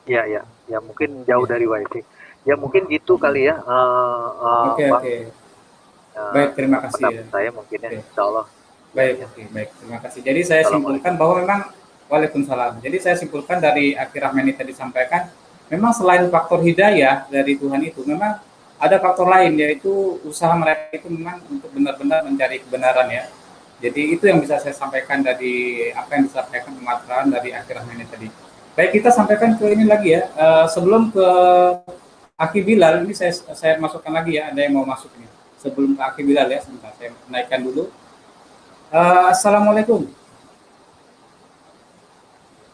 B: Iya. Ya mungkin jauh dari wifi. Ya mungkin gitu kali ya.
A: Oke. Baik, terima kasih.
B: Saya mungkin ya, insya Allah.
A: Baik, terima kasih. Jadi saya simpulkan bahwa memang Waalaikumsalam. Jadi saya simpulkan dari akhir Rahmani tadi sampaikan, memang selain faktor hidayah dari Tuhan itu, memang ada faktor lain, yaitu usaha mereka itu memang untuk benar-benar mencari kebenaran ya. Jadi itu yang bisa saya sampaikan dari apa yang disampaikan pemaparan dari akhir Rahmani tadi. Baik, kita sampaikan ke ini lagi ya. Sebelum ke Aki Bilal, ini saya masukkan lagi ya. Ada yang mau masuk ini. Sebelum ke Aki Bilal ya, sebentar saya naikkan dulu. Assalamualaikum.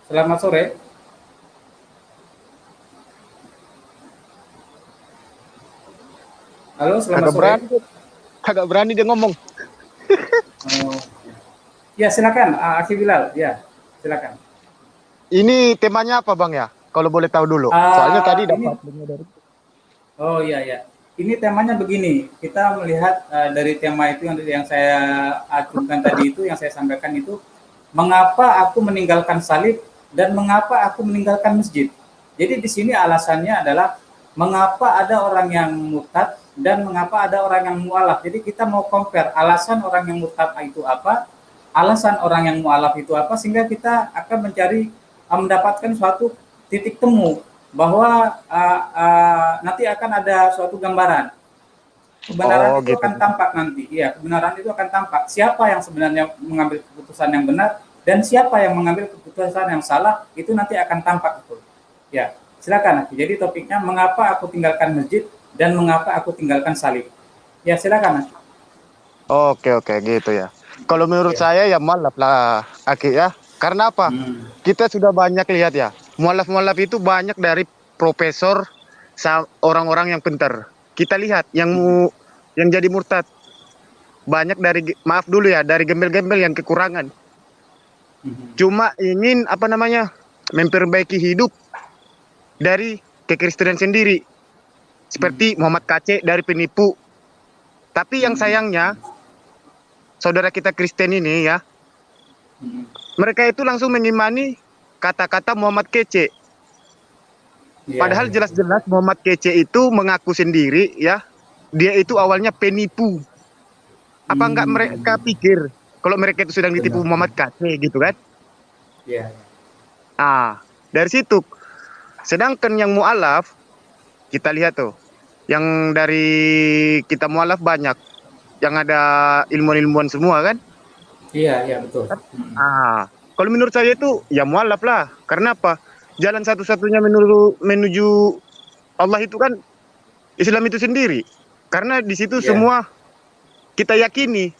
A: Selamat sore. Halo, selamat sore.
D: Kagak berani dia ngomong.
A: Ya, silakan Aki Bilal. Ya, silakan.
D: Ini temanya apa Bang ya? Kalau boleh tahu dulu. Soalnya tadi dapat dari.
A: Oh iya. Ini temanya begini. Kita melihat dari tema itu yang saya ajukan tadi itu, yang saya sampaikan itu, mengapa aku meninggalkan salib dan mengapa aku meninggalkan masjid. Jadi di sini alasannya adalah mengapa ada orang yang murtad dan mengapa ada orang yang mu'alaf. Jadi kita mau compare alasan orang yang murtad itu apa, alasan orang yang mu'alaf itu apa, sehingga kita akan mencari mendapatkan suatu titik temu bahwa nanti akan ada suatu gambaran. Kebenaran itu akan tampak nanti. Iya, kebenaran itu akan tampak. Siapa yang sebenarnya mengambil keputusan yang benar dan siapa yang mengambil keputusan yang salah, itu nanti akan tampak betul. Ya, silakan. Jadi topiknya mengapa aku tinggalkan masjid dan mengapa aku tinggalkan salib. Ya, silakan.
D: Oke, gitu ya. Kalau menurut saya ya mualaf lah, Aki ya. Karena apa? Kita sudah banyak lihat ya. Mualaf itu banyak dari profesor, orang-orang yang pintar. Kita lihat yang jadi murtad. Banyak dari, maaf dulu ya, dari gembel-gembel yang kekurangan. Cuma ingin memperbaiki hidup dari kekristenan sendiri. Seperti Muhammad KC dari penipu. Tapi yang sayangnya, saudara kita Kristen ini ya, mereka itu langsung mengimani kata-kata Muhammad KC. Padahal jelas-jelas Muhammad KC itu mengaku sendiri ya, dia itu awalnya penipu. Apa enggak mereka pikir kalau mereka itu sedang ditipu Muhammad KC gitu kan?
A: Iya.
D: Dari situ. Sedangkan yang mu'alaf, kita lihat tuh, yang dari kita mu'alaf banyak, yang ada ilmuwan-ilmuwan semua kan?
A: Iya, betul.
D: Kalau menurut saya itu ya mualaf lah. Karena apa? Jalan satu-satunya menuju Allah itu kan Islam itu sendiri. Karena di situ semua kita yakini.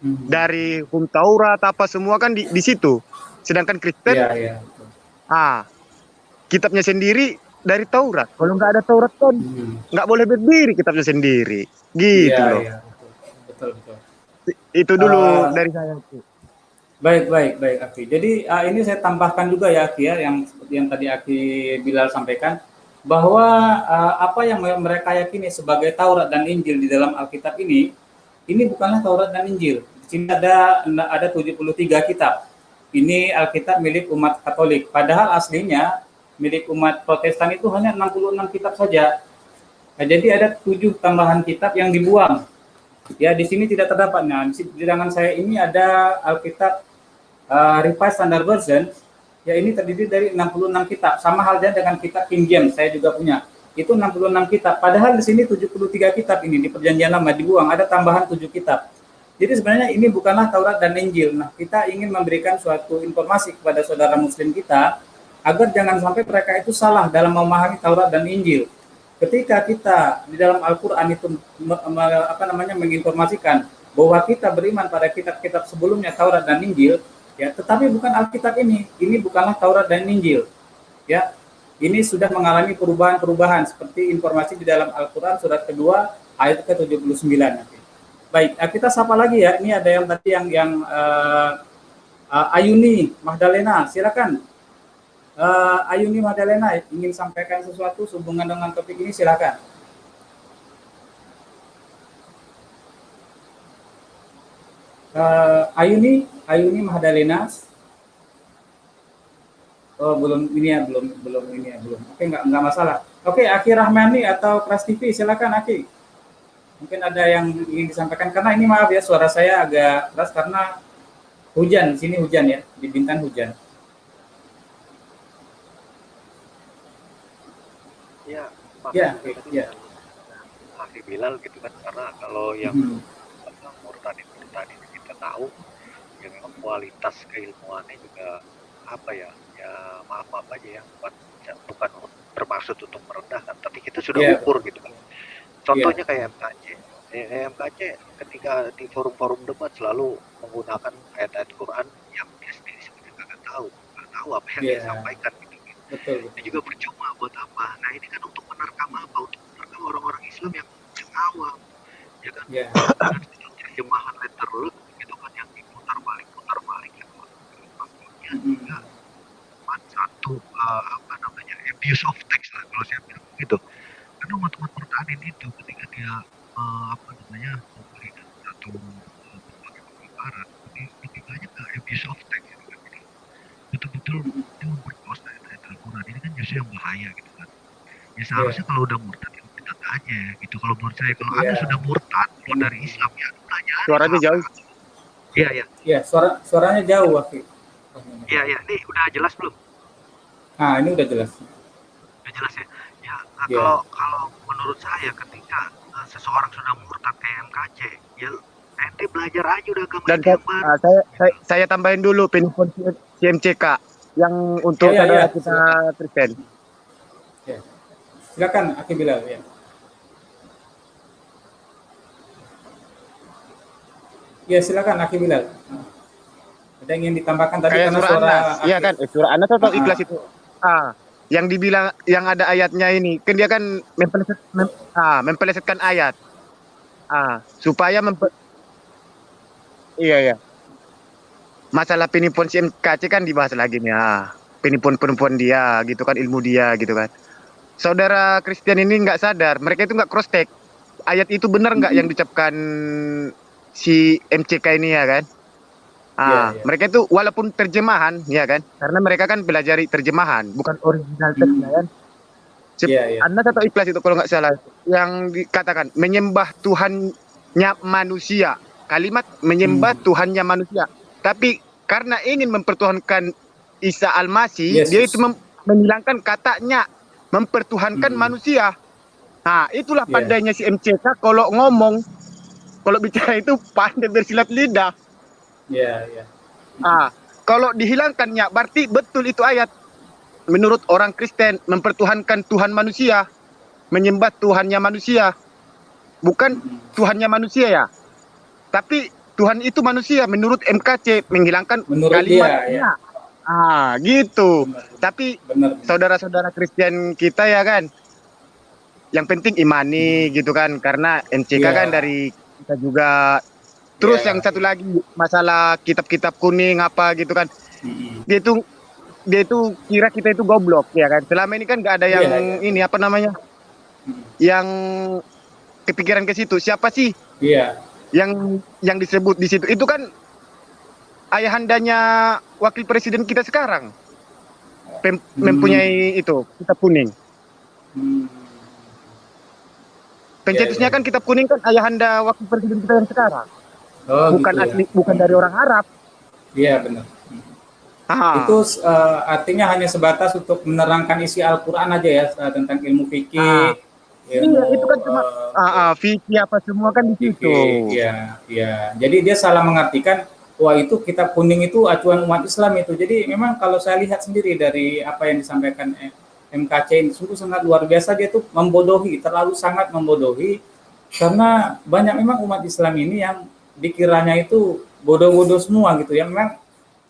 D: Dari hukum Taurat apa semua kan di situ. Sedangkan Kristen kitabnya sendiri dari Taurat. Kalau nggak ada Taurat kan nggak boleh berdiri kitabnya sendiri. Gitu loh.
A: Iya, betul.
D: Itu dulu dari saya.
A: Baik Aki. Jadi ini saya tambahkan juga ya Aki ya, yang seperti yang tadi Aki Bilal sampaikan, bahwa apa yang mereka yakini sebagai Taurat dan Injil di dalam Alkitab ini bukanlah Taurat dan Injil. Di sini ada 73 kitab. Ini Alkitab milik umat Katolik. Padahal aslinya milik umat Protestan itu hanya 66 kitab saja. Nah, jadi ada 7 tambahan kitab yang dibuang. Ya, di sini tidak terdapat. Nah, di tangan saya ini ada Alkitab Revised Standard Version. Ya, ini terdiri dari 66 kitab. Sama halnya dengan kitab King James, saya juga punya. Itu 66 kitab. Padahal di sini 73 kitab ini di Perjanjian Lama dibuang, ada tambahan 7 kitab. Jadi sebenarnya ini bukanlah Taurat dan Injil. Nah, kita ingin memberikan suatu informasi kepada saudara muslim kita agar jangan sampai mereka itu salah dalam memahami Taurat dan Injil. Ketika kita di dalam Al-Qur'an itu menginformasikan bahwa kita beriman pada kitab-kitab sebelumnya Taurat dan Injil, ya, tetapi bukan Alkitab ini. Ini bukanlah Taurat dan Injil. Ya. Ini sudah mengalami perubahan-perubahan seperti informasi di dalam Al-Qur'an surat kedua ayat ke-79 nanti. Baik, kita sapa lagi ya. Ini ada yang tadi yang Ayuni Magdalena, silakan. Ayuni Magdalena ingin sampaikan sesuatu sehubungan dengan topik ini, silakan. Ayuni Magdalena. Oh, belum ini ya, belum. Oke, enggak masalah. Oke, Aki Rahmani atau Pras TV, silakan Aki. Mungkin ada yang ingin disampaikan, karena ini maaf ya suara saya agak keras karena hujan, di sini hujan ya, di Bintan hujan.
B: Ya,
A: Ya,
B: ya. Ahli Bilal gitu kan, karena kalau yang murtad ini kita tahu ya memang kualitas keilmuannya juga apa ya maaf aja ya, bukan bermaksud untuk merendahkan, tapi kita sudah ukur gitu kan. Contohnya kayak MKC ketika di forum-forum debat selalu menggunakan ayat-ayat Quran yang dia sendiri sebenarnya nggak tahu apa yang dia sampaikan gitu.
A: Betul.
B: Ini juga percuma buat apa? Nah, ini kan untuk menerkam apa? Untuk menerkam orang-orang Islam yang awam, ya kan? Dengan terjemahan letterlek gitu kan, yang diputar balik ya. Maksudnya juga satu abuse of text lah kalau saya bilang gitu. Karena umat-umat pertahanan itu ketika dia memberikan satu berbagai pemaparan, lebih banyak ke abuse of text gitu kan. Jadi betul-betul dia memperkosa ayat Al-Quran ini kan justru yang bahaya gitu kan. Ya seharusnya kalau udah murtad ya kita aja gitu. Kalau menurut saya kalau Anda sudah murtad keluar dari Islam ya belajar.
D: Suaranya jauh.
B: Iya,
A: suaranya jauh, Aki.
B: Iya, ini udah jelas belum?
A: Nah, ini udah jelas.
B: Udah jelas ya. Ya, kalau menurut saya ketika seseorang sudah murtad ke MKC, ya ente belajar aja udah agama
D: Dan saya tambahin dulu penelpon CMCK yang untuk saudara kita Kristen.
A: Ya. Silakan Aki Bilal ya. Ya, silakan Aki Bilal. Ada yang ingin ditambahkan tadi
D: kayak
A: karena
D: suara Anas. Iya kan, surah Anas atau Ikhlas itu. Yang dibilang yang ada ayatnya ini, kan dia kan mempelesetkan ayat. Supaya iya. Masalah penipuan CMKC kan dibahas lagi nih. Penipuan dia gitu kan, ilmu dia gitu kan. Saudara Kristen ini nggak sadar, mereka itu nggak cross check. Ayat itu benar nggak yang diucapkan si MCK ini ya kan? Mereka itu walaupun terjemahan ya kan, karena mereka kan pelajari terjemahan bukan original teksnya kan. Anda atau Ikhlas itu kalau nggak salah yang dikatakan menyembah Tuhannya manusia, kalimat menyembah Tuhannya manusia, tapi karena ingin mempertuhankan Isa Al-Masih, dia itu menghilangkan katanya mempertuhankan manusia. Nah, itulah pandainya si MCK kalau ngomong, kalau bicara itu pandai bersilat lidah. Kalau dihilangkannya berarti betul itu ayat. Menurut orang Kristen mempertuhankan Tuhan manusia, menyembah Tuhannya manusia. Bukan Tuhannya manusia ya. Tapi Tuhan itu manusia menurut MKC menghilangkan
A: menurut
D: kalimatnya. Gitu.
A: Benar.
D: Tapi saudara-saudara Kristen kita ya kan, yang penting imani gitu kan, karena MCK kan dari kita juga. Terus yang satu lagi masalah kitab-kitab kuning apa gitu kan. Dia itu kira kita itu goblok ya kan. Selama ini kan nggak ada yang ini apa namanya? Yang kepikiran ke situ. Siapa sih? Yang disebut di situ itu kan ayahandanya wakil presiden kita sekarang. Mempunyai itu kitab kuning. Pencetusnya
A: iya.
D: kan kitab kuning kan ayahanda wakil presiden kita yang sekarang.
A: Oh,
D: Bukan
A: gitu ya.
D: asli, bukan dari orang Arab.
A: Iya, benar.
D: Ah,
A: Itu artinya hanya sebatas untuk menerangkan isi Al-Qur'an aja ya, tentang ilmu
D: ah.
A: fikih,
D: Iya,
A: ilmu
D: itu kan cuma fikih apa semua kan di situ.
A: fikih, ya, ya. Jadi dia salah mengartikan, wah itu kitab kuning itu acuan umat Islam itu. Jadi memang kalau saya lihat sendiri dari apa yang disampaikan MKC ini, sungguh sangat luar biasa, dia tuh membodohi, terlalu sangat membodohi, karena banyak memang umat Islam ini yang dikiranya itu bodoh-bodoh semua gitu ya. Memang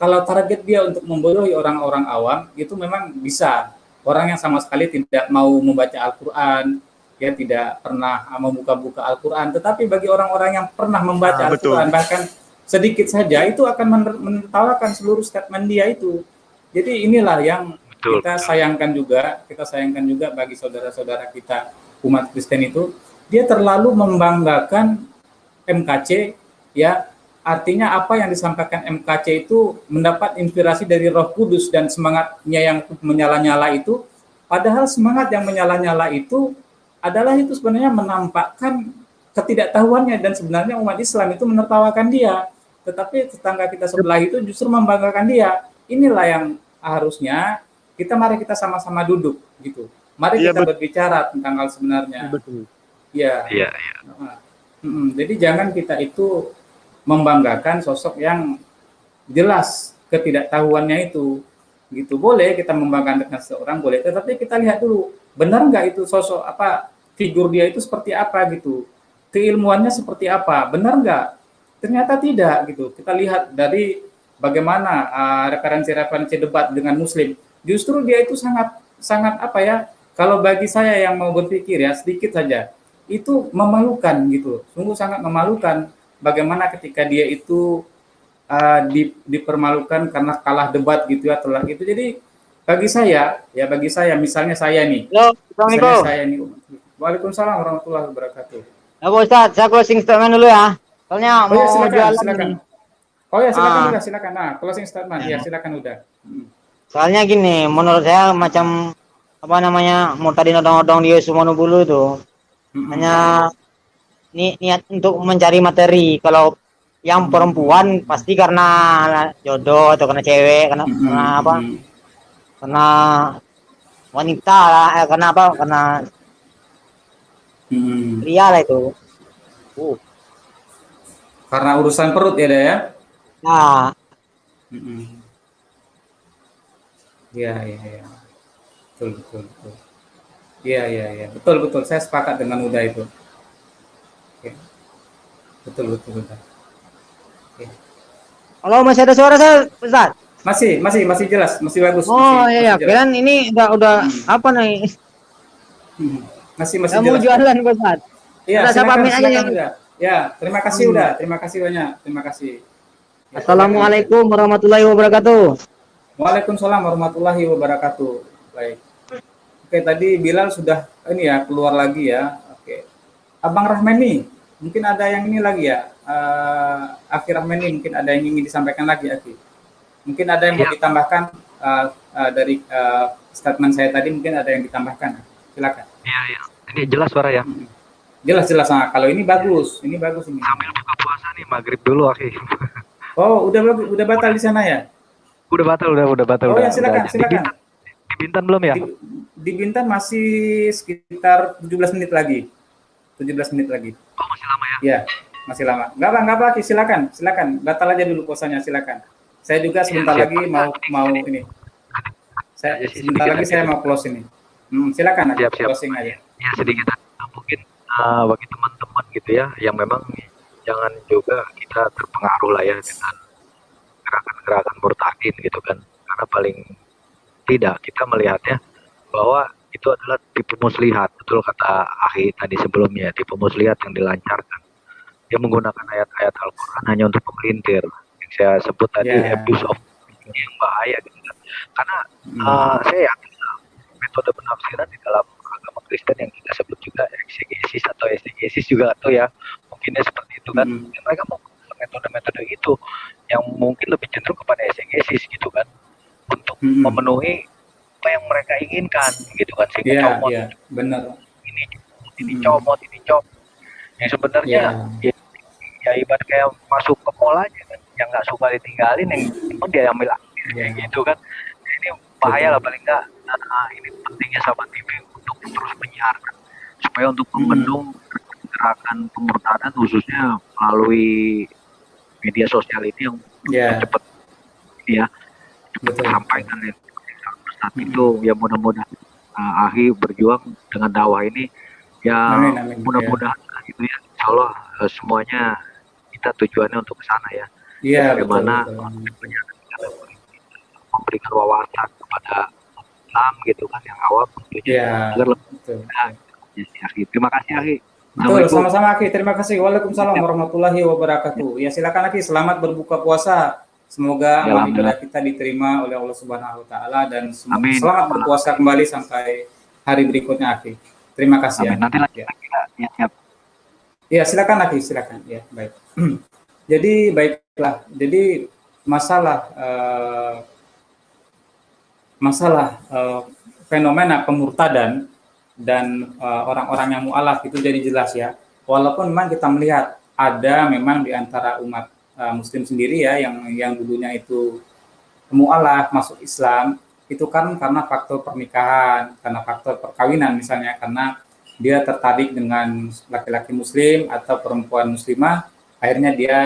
A: kalau target dia untuk membodohi orang-orang awam, itu memang bisa. Orang yang sama sekali tidak mau membaca Al-Quran, ya tidak pernah membuka-buka Al-Quran. Tetapi bagi orang-orang yang pernah membaca
D: Betul.
A: Al-Quran, bahkan sedikit saja, itu akan menertawakan seluruh statement dia itu. Jadi inilah yang kita sayangkan juga bagi saudara-saudara kita umat Kristen itu, dia terlalu membanggakan MKC, ya. Artinya apa yang disampaikan MKC itu mendapat inspirasi dari Roh Kudus dan semangatnya yang menyala-nyala itu, padahal semangat yang menyala-nyala itu adalah itu sebenarnya menampakkan ketidaktahuannya, dan sebenarnya umat Islam itu menertawakan dia. Tetapi tetangga kita sebelah itu justru membanggakan dia. Inilah yang harusnya mari kita sama-sama duduk gitu. Mari
D: Iya,
A: kita berbicara tentang hal sebenarnya.
D: betul.
A: Ya.
B: Iya.
A: Jadi jangan kita itu membanggakan sosok yang jelas ketidaktahuannya itu, gitu. Boleh kita membanggakan dengan seseorang, boleh, tetapi kita lihat dulu benar nggak itu sosok figur dia itu seperti apa gitu, keilmuannya seperti apa, benar nggak? Ternyata tidak gitu. Kita lihat dari bagaimana referensi-referensi debat dengan Muslim, justru dia itu sangat kalau bagi saya yang mau berpikir ya sedikit saja, itu memalukan gitu, sungguh sangat memalukan. Bagaimana ketika dia itu dipermalukan karena kalah debat gitu ya, telah gitu. Jadi bagi saya misalnya saya nih.
C: Halo, Assalamualaikum.
A: Waalaikumsalam warahmatullahi wabarakatuh.
C: Ya, Pak Ustadz, saya closing statement dulu ya. Soalnya
A: Oh ya,
C: mau jualan
A: silakan.
C: ini.
A: Oh ya, silakan. Nah, closing statement. Ya, silakan udah.
C: Soalnya gini, menurut saya macam mau tadi nodong-nodong di Sumonobulu itu hanya niat untuk mencari materi. Kalau yang perempuan pasti karena jodoh atau karena cewek, karena apa? Karena wanita lah, karena pria lah itu.
A: Karena urusan perut ya, ya.
C: Nah,
A: Iya. Betul. Iya. Betul. Saya sepakat dengan Uda itu. Oke. Betul. Oke.
C: kalau masih ada suara saya, Ustaz?
A: Masih jelas, masih bagus.
C: Oh iya, kalian ini udah apa nih?
A: Masih
C: Saya
A: jelas.
C: mau jualan, Ustaz.
A: Iya,
C: saya pamit aja ya.
A: Udah. Ya, terima kasih udah. Terima kasih banyak. Terima kasih. Ya,
C: Assalamualaikum warahmatullahi wabarakatuh.
A: Waalaikumsalam warahmatullahi wabarakatuh. Baik. Oke, tadi Bilal sudah keluar lagi ya. Oke. Abang Rahmani, mungkin ada yang ini lagi ya. Akhir Rahmani, mungkin ada yang ingin disampaikan lagi, Aki. Mungkin ada yang mau ditambahkan dari statement saya tadi, mungkin ada yang ditambahkan. Silakan.
B: Iya. Ini jelas suara ya.
A: Jelas. Nah, kalau ini bagus. Ini bagus ini.
B: Sambil buka puasa nih, maghrib dulu, Aki.
A: Oh, udah batal di sana ya?
B: Udah batal.
A: Oh ya, silakan.
B: Di Bintan belum ya?
A: Di Bintan masih sekitar 17 menit lagi. Oh,
B: masih lama ya?
A: Ya, masih lama. Enggak apa, silakan. Batal aja dulu puasanya, silakan. Saya juga sebentar lagi mau ini. Sebentar lagi saya mau close ini. Silakan aja, closing aja.
B: Ya, sedikit mungkin bagi teman-teman gitu ya, yang memang jangan juga kita terpengaruh lah ya dengan gerakan-gerakan murtadin gitu kan, karena paling tidak kita melihatnya bahwa itu adalah tipu muslihat, betul kata Akhi tadi sebelumnya, tipu muslihat yang dilancarkan. Dia menggunakan ayat-ayat Al-Quran hanya untuk pemelintir, yang saya sebut tadi abuse of yang bahaya gitu kan. Karena saya yakin metode penafsiran di dalam agama Kristen yang kita sebut juga eksegesis atau estegesis juga atau ya mungkinnya seperti itu kan. Mereka mau metode-metode itu yang mungkin lebih cenderung kepada eksegesis gitu kan, untuk memenuhi apa yang mereka inginkan gitu kan, sehingga comot
A: benar.
B: ini comot, ini kinclong. Yang sebenarnya
A: Ya,
B: ya ibarat kayak masuk ke mall aja kan, yang nggak suka ditinggalin, yang emang dia ambil akhir kayak
A: ya,
B: gitu kan. Ini bahaya lah
A: betul.
B: paling nggak. Ini pentingnya sahabat TV untuk terus menyiarkan supaya untuk
A: Hmm,
B: membendung gerakan pemurtadan khususnya melalui media sosial ini yang
A: ya,
B: cepat ini ya, cepat
A: betul, betul.
B: tersampaikan ya. Saat itu
A: Hmm.
B: ya mudah-mudahan Ahi berjuang dengan dakwah ini ya,
A: Amin, amin. Ya,
B: mudah-mudahan gitu ya, insya Allah semuanya kita tujuannya untuk ke sana ya.
A: iya,
B: Ya
A: betul,
B: bagaimana
A: betul. Amin, betul.
B: memberikan wawasan kepada Islam gitu kan yang awam tentunya
A: Ya,
B: agar lebih
A: betul,
B: mudah.
A: betul.
B: Ya, Akhi. Terima kasih Akhi.
A: Betul,
B: Assalamualaikum.
A: sama-sama Aki. Terima kasih. Waalaikumsalam warahmatullahi
B: Ya,
A: wabarakatuh. Ya, silakan Aki. Selamat berbuka puasa. Semoga
B: ya,
A: amal
B: alhamdulillah.
A: ibadah kita diterima oleh Allah Subhanahu wa taala dan
B: Amin.
A: selamat berpuasa kembali sampai hari berikutnya Aki. Terima kasih
B: Amin.
A: Aki.
B: Nanti lagi
A: Ya.
B: lagi ya. Ya, siap.
A: Ya, silakan Aki, silakan. Ya, baik. Jadi baiklah. Jadi masalah fenomena pemurtadan dan orang-orang yang mualaf itu jadi jelas ya. Walaupun memang kita melihat ada memang di antara umat Muslim sendiri ya yang dulunya itu mualaf masuk Islam itu kan karena faktor pernikahan, karena faktor perkawinan misalnya, karena dia tertarik dengan laki-laki Muslim atau perempuan Muslimah, akhirnya dia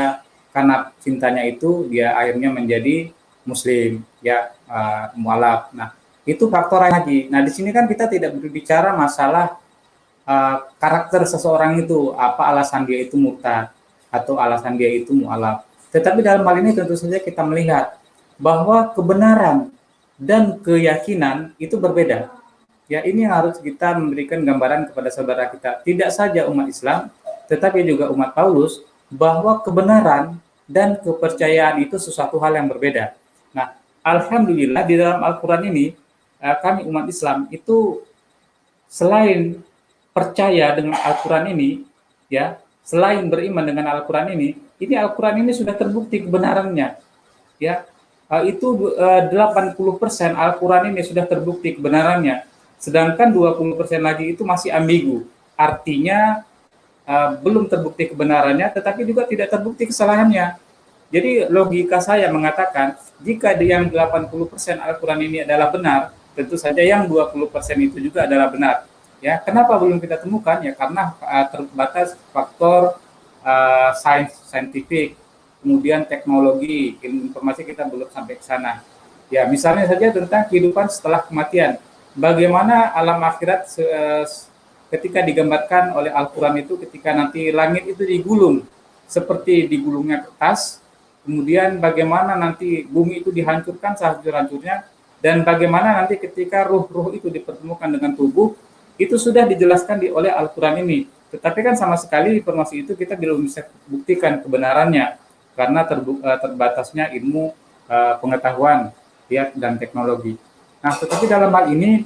A: karena cintanya itu dia akhirnya menjadi Muslim ya, mualaf. Nah itu faktor lagi. Nah di sini kan kita tidak berbicara masalah karakter seseorang itu, apa alasan dia itu murtad atau alasan dia itu mualaf. Tetapi dalam hal ini tentu saja kita melihat bahwa kebenaran dan keyakinan itu berbeda. Ya, ini yang harus kita memberikan gambaran kepada saudara kita. Tidak saja umat Islam, tetapi juga umat Paulus, bahwa kebenaran dan kepercayaan itu sesuatu hal yang berbeda. Nah, alhamdulillah di dalam Al-Quran ini, kami umat Islam itu selain percaya dengan Al-Quran ini, ya, selain beriman dengan Al-Quran ini Al-Quran ini sudah terbukti kebenarannya, ya. Itu 80% Al-Quran ini sudah terbukti kebenarannya, sedangkan 20% lagi itu masih ambigu. Artinya belum terbukti kebenarannya, tetapi juga tidak terbukti kesalahannya. Jadi logika saya mengatakan, jika yang 80% Al-Quran ini adalah benar, tentu saja yang 20% itu juga adalah benar. Ya, kenapa belum kita temukan? Ya karena terbatas faktor saintifik, kemudian teknologi, ilmu informasi kita belum sampai ke sana. Ya, misalnya saja tentang kehidupan setelah kematian. Bagaimana alam akhirat ketika digambarkan oleh Al-Quran itu, ketika nanti langit itu digulung, seperti digulungnya kertas, kemudian bagaimana nanti bumi itu dihancurkan sehancur-hancurnya, dan bagaimana nanti ketika ruh-ruh itu dipertemukan dengan tubuh, itu sudah dijelaskan oleh Al-Quran ini. Tetapi kan sama sekali informasi itu kita belum bisa buktikan kebenarannya, karena terbatasnya ilmu pengetahuan ya, dan teknologi. Nah, tetapi dalam hal ini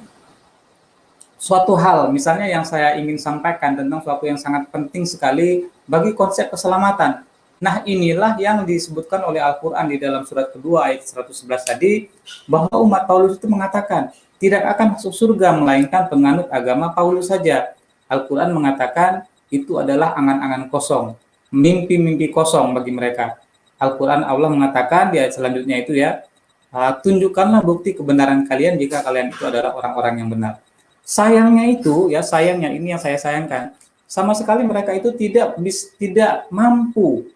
A: suatu hal, misalnya yang saya ingin sampaikan tentang suatu yang sangat penting sekali bagi konsep keselamatan. Nah, inilah yang disebutkan oleh Al-Quran di dalam surat kedua ayat 111 tadi, bahwa umat Paulus itu mengatakan, tidak akan masuk surga melainkan penganut agama Paulus saja. Al-Quran mengatakan itu adalah angan-angan kosong, mimpi-mimpi kosong bagi mereka. Al-Quran Allah mengatakan di ayat selanjutnya itu ya, tunjukkanlah bukti kebenaran kalian jika kalian itu adalah orang-orang yang benar. Sayangnya itu ya, sayangnya ini yang saya sayangkan, sama sekali mereka itu tidak mampu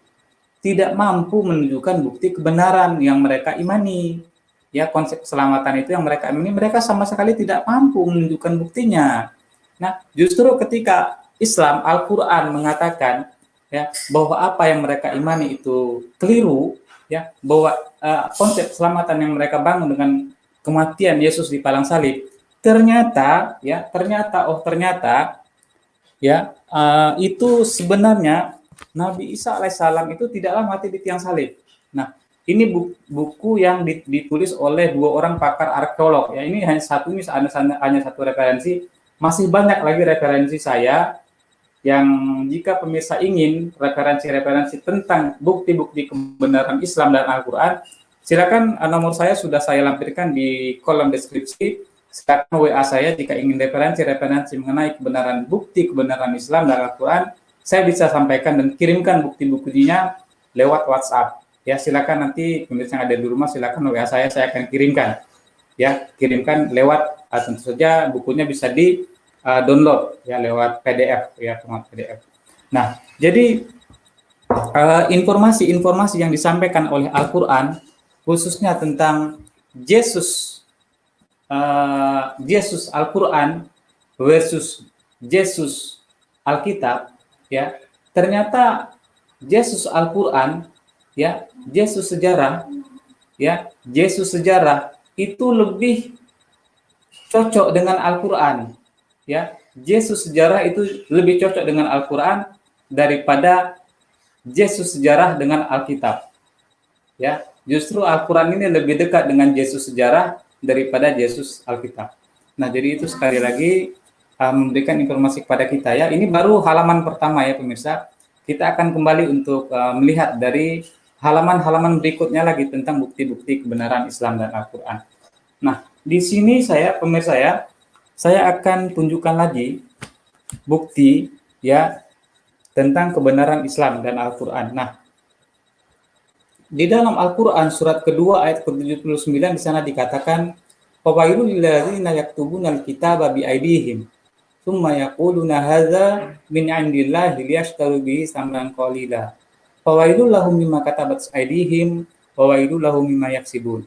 A: menunjukkan bukti kebenaran yang mereka imani. Ya, konsep keselamatan itu yang mereka imani, mereka sama sekali tidak mampu menunjukkan buktinya. Nah, justru ketika Islam, Al-Qur'an mengatakan ya bahwa apa yang mereka imani itu keliru, ya, bahwa konsep keselamatan yang mereka bangun dengan kematian Yesus di palang salib, ternyata ya itu sebenarnya Nabi Isa alaihissalam itu tidaklah mati di tiang salib. Nah, ini buku yang ditulis oleh dua orang pakar arkeolog. Ya, ini hanya satu referensi. Masih banyak lagi referensi saya yang jika pemirsa ingin referensi-referensi tentang bukti-bukti kebenaran Islam dan Al-Quran, silakan nomor saya sudah saya lampirkan di kolom deskripsi. Silakan WA saya jika ingin referensi mengenai kebenaran bukti kebenaran Islam dan Al-Quran. Saya bisa sampaikan dan kirimkan bukti-buktinya lewat WhatsApp. Ya, silakan nanti pemirsa yang ada di rumah silakan WA saya akan kirimkan. Ya, kirimkan lewat tentu saja bukunya bisa di download ya lewat PDF ya, format PDF. Nah, jadi informasi-informasi yang disampaikan oleh Al-Quran khususnya tentang Yesus Al-Quran versus Yesus Alkitab ya, ternyata Yesus Al-Quran ya, Yesus sejarah itu lebih cocok dengan Al-Quran ya. Yesus sejarah itu lebih cocok dengan Al-Quran daripada Yesus sejarah dengan Alkitab ya. Justru Al-Quran ini lebih dekat dengan Yesus sejarah daripada Yesus Alkitab. Nah, jadi itu sekali lagi memberikan informasi kepada kita ya. Ini baru halaman pertama ya pemirsa. Kita akan kembali untuk melihat dari halaman-halaman berikutnya lagi tentang bukti-bukti kebenaran Islam dan Al-Quran. Nah, di sini pemirsa saya akan tunjukkan lagi bukti ya tentang kebenaran Islam dan Al-Quran. Nah, di dalam Al-Quran surat kedua ayat ke-79 di sana dikatakan, "Fawailul lil ladzina yaktubuna al-kitaba bi aydihim, tsumma yaquluna hadza min 'indillahi liyashtaru bihi tsamanan qalila. Fawailul lahum mimma katabat aydihim wa wailul lahum mimma yaksibun."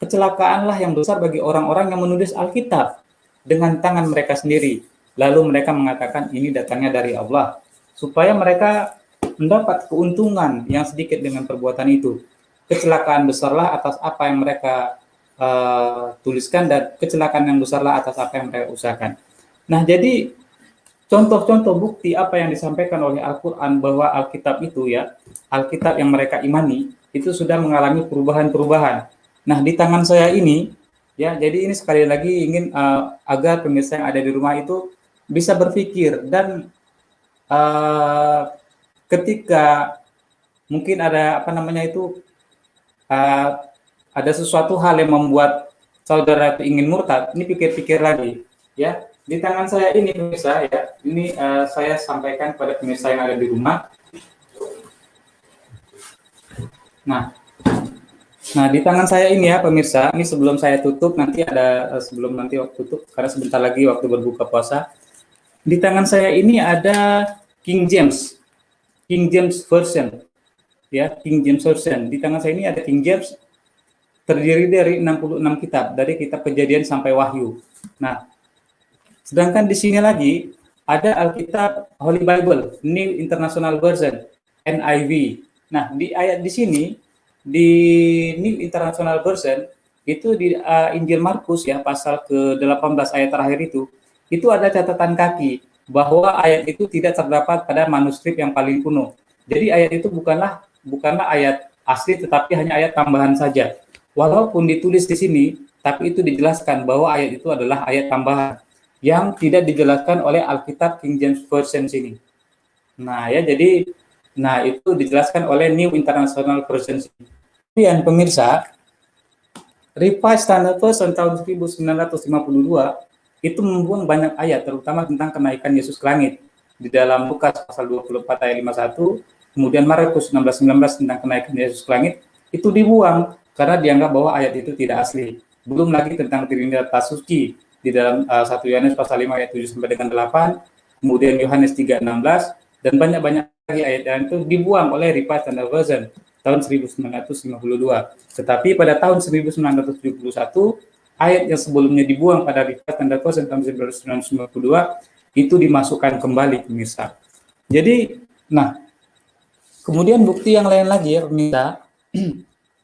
A: Kecelakaanlah yang besar bagi orang-orang yang menulis Alkitab dengan tangan mereka sendiri, lalu mereka mengatakan ini datangnya dari Allah, supaya mereka mendapat keuntungan yang sedikit dengan perbuatan itu. Kecelakaan besarlah atas apa yang mereka tuliskan, dan kecelakaan yang besarlah atas apa yang mereka usahakan. Nah, jadi contoh-contoh bukti apa yang disampaikan oleh Al-Quran bahwa Alkitab itu ya, Alkitab yang mereka imani itu sudah mengalami perubahan-perubahan. Nah, di tangan saya ini ya, jadi ini sekali lagi ingin agar pemirsa yang ada di rumah itu bisa berpikir dan ketika mungkin ada ada sesuatu hal yang membuat saudara itu ingin murtad, ini pikir-pikir lagi ya. Di tangan saya ini pemirsa ya, ini saya sampaikan kepada pemirsa yang ada di rumah. Nah, di tangan saya ini ya pemirsa, ini sebelum saya tutup nanti sebelum nanti waktu tutup karena sebentar lagi waktu berbuka puasa. Di tangan saya ini ada King James Version ya, King James Version. Di tangan saya ini ada King James, terdiri dari 66 kitab, dari kitab Kejadian sampai Wahyu. Nah, sedangkan di sini lagi ada Alkitab Holy Bible, New International Version, NIV. Nah, di ayat di sini di New International Version itu di Injil Markus ya, pasal ke-18 ayat terakhir itu ada catatan kaki bahwa ayat itu tidak terdapat pada manuskrip yang paling kuno. Jadi ayat itu bukanlah ayat asli, tetapi hanya ayat tambahan saja. Walaupun ditulis di sini, tapi itu dijelaskan bahwa ayat itu adalah ayat tambahan yang tidak dijelaskan oleh Alkitab King James Version sini. Nah ya, jadi itu dijelaskan oleh New International Version sini. Kemudian pemirsa, Revised Standard Version tahun 1952 itu membuang banyak ayat, terutama tentang kenaikan Yesus ke langit. Di dalam Lukas pasal 24 ayat 51, kemudian Markus 16:19 tentang kenaikan Yesus ke langit, itu dibuang karena dianggap bahwa ayat itu tidak asli. Belum lagi tentang Trinitas suci di dalam 1 Yohanes pasal 5 ayat 7 sampai dengan 8, kemudian Yohanes 3:16, dan banyak-banyak lagi ayat yang itu dibuang oleh Revised Standard Version tahun 1952. Tetapi pada tahun 1971, ayat yang sebelumnya dibuang pada Revised Standard Version tahun 1992 itu dimasukkan kembali pemirsa. Jadi, kemudian bukti yang lain lagi ya pemirsa.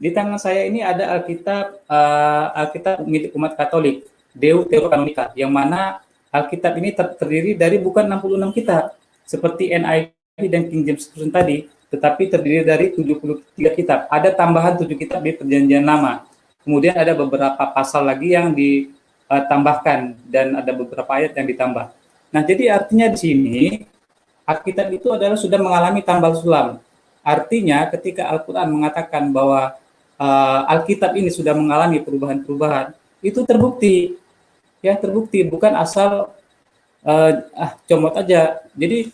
A: Di tangan saya ini ada Alkitab milik umat Katolik, Deuterokanonika, yang mana Alkitab ini terdiri dari bukan 66 kitab seperti NIV dan King James Version tadi, tetapi terdiri dari 73 kitab. Ada tambahan 7 kitab di Perjanjian Lama. Kemudian ada beberapa pasal lagi yang ditambahkan dan ada beberapa ayat yang ditambah. Nah, jadi artinya di sini Alkitab itu adalah sudah mengalami tambal sulam. Artinya ketika Al-Quran mengatakan bahwa Alkitab ini sudah mengalami perubahan-perubahan, itu terbukti. Ya terbukti, bukan asal comot aja. Jadi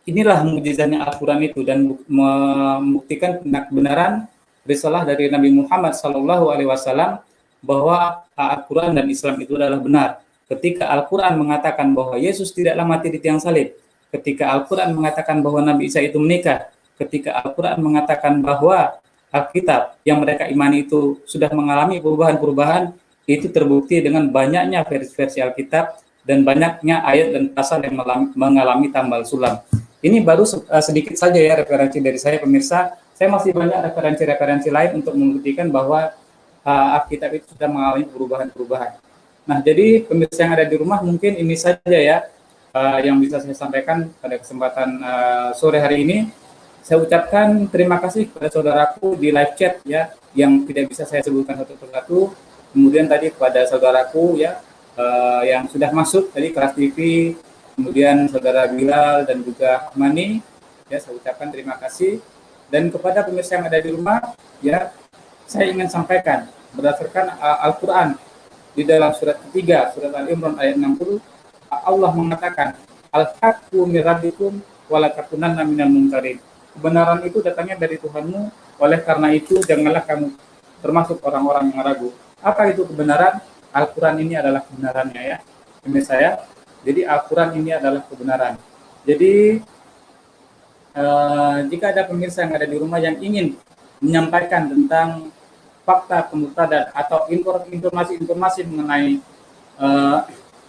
A: inilah mukjizatnya Al-Quran itu, dan membuktikan kebenaran risalah dari Nabi Muhammad SAW bahwa Al-Quran dan Islam itu adalah benar. Ketika Al-Quran mengatakan bahwa Yesus tidaklah mati di tiang salib, ketika Al-Quran mengatakan bahwa Nabi Isa itu menikah, ketika Al-Quran mengatakan bahwa Alkitab yang mereka imani itu sudah mengalami perubahan-perubahan, itu terbukti dengan banyaknya versi Alkitab dan banyaknya ayat dan pasal yang mengalami tambal sulam. Ini baru sedikit saja ya referensi dari saya, pemirsa. Saya masih banyak referensi-referensi lain untuk membuktikan bahwa Alkitab itu sudah mengalami perubahan-perubahan. Nah, jadi pemirsa yang ada di rumah, mungkin ini saja ya yang bisa saya sampaikan pada kesempatan sore hari ini. Saya ucapkan terima kasih kepada saudaraku di live chat ya, yang tidak bisa saya sebutkan satu persatu. Kemudian tadi kepada saudaraku ya yang sudah masuk tadi Kelas TV, kemudian saudara Bilal dan juga Mani, ya saya ucapkan terima kasih. Dan kepada pemirsa yang ada di rumah, ya saya ingin sampaikan berdasarkan Al-Quran di dalam surat ketiga, surat Al-Imran ayat 60, Allah mengatakan, Al-haqqu min rabbikum wa la takunanna minal mumtarin. Kebenaran itu datangnya dari Tuhanmu, oleh karena itu janganlah kamu termasuk orang-orang yang ragu. Apa itu kebenaran? Al-Quran ini adalah kebenarannya ya, pemirsa saya. Jadi Al-Quran ini adalah kebenaran. Jadi jika ada pemirsa yang ada di rumah yang ingin menyampaikan tentang fakta pemurtadan atau informasi-informasi mengenai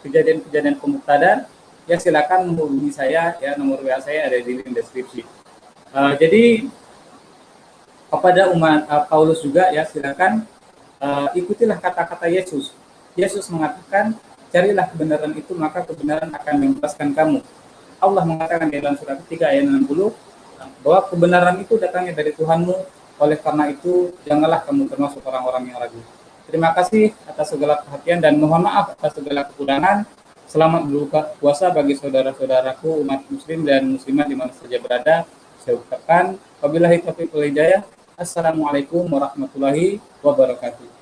A: kejadian-kejadian pemurtadan, ya silakan menghubungi saya ya, nomor WA saya ada di link deskripsi. Jadi kepada umat Paulus juga ya, silakan ikutilah kata-kata Yesus. Yesus mengatakan, carilah kebenaran itu, maka kebenaran akan membebaskan kamu. Allah mengatakan di dalam surat ketiga ayat 60 bahwa kebenaran itu datangnya dari Tuhanmu, oleh karena itu janganlah kamu termasuk orang-orang yang ragu. Terima kasih atas segala perhatian dan mohon maaf atas segala kekurangan. Selamat berbuka puasa bagi saudara-saudaraku umat muslim dan muslimat di mana saja berada. Saya ucapkan wabillahi taufiq wal hidayah. Assalamualaikum warahmatullahi wabarakatuh.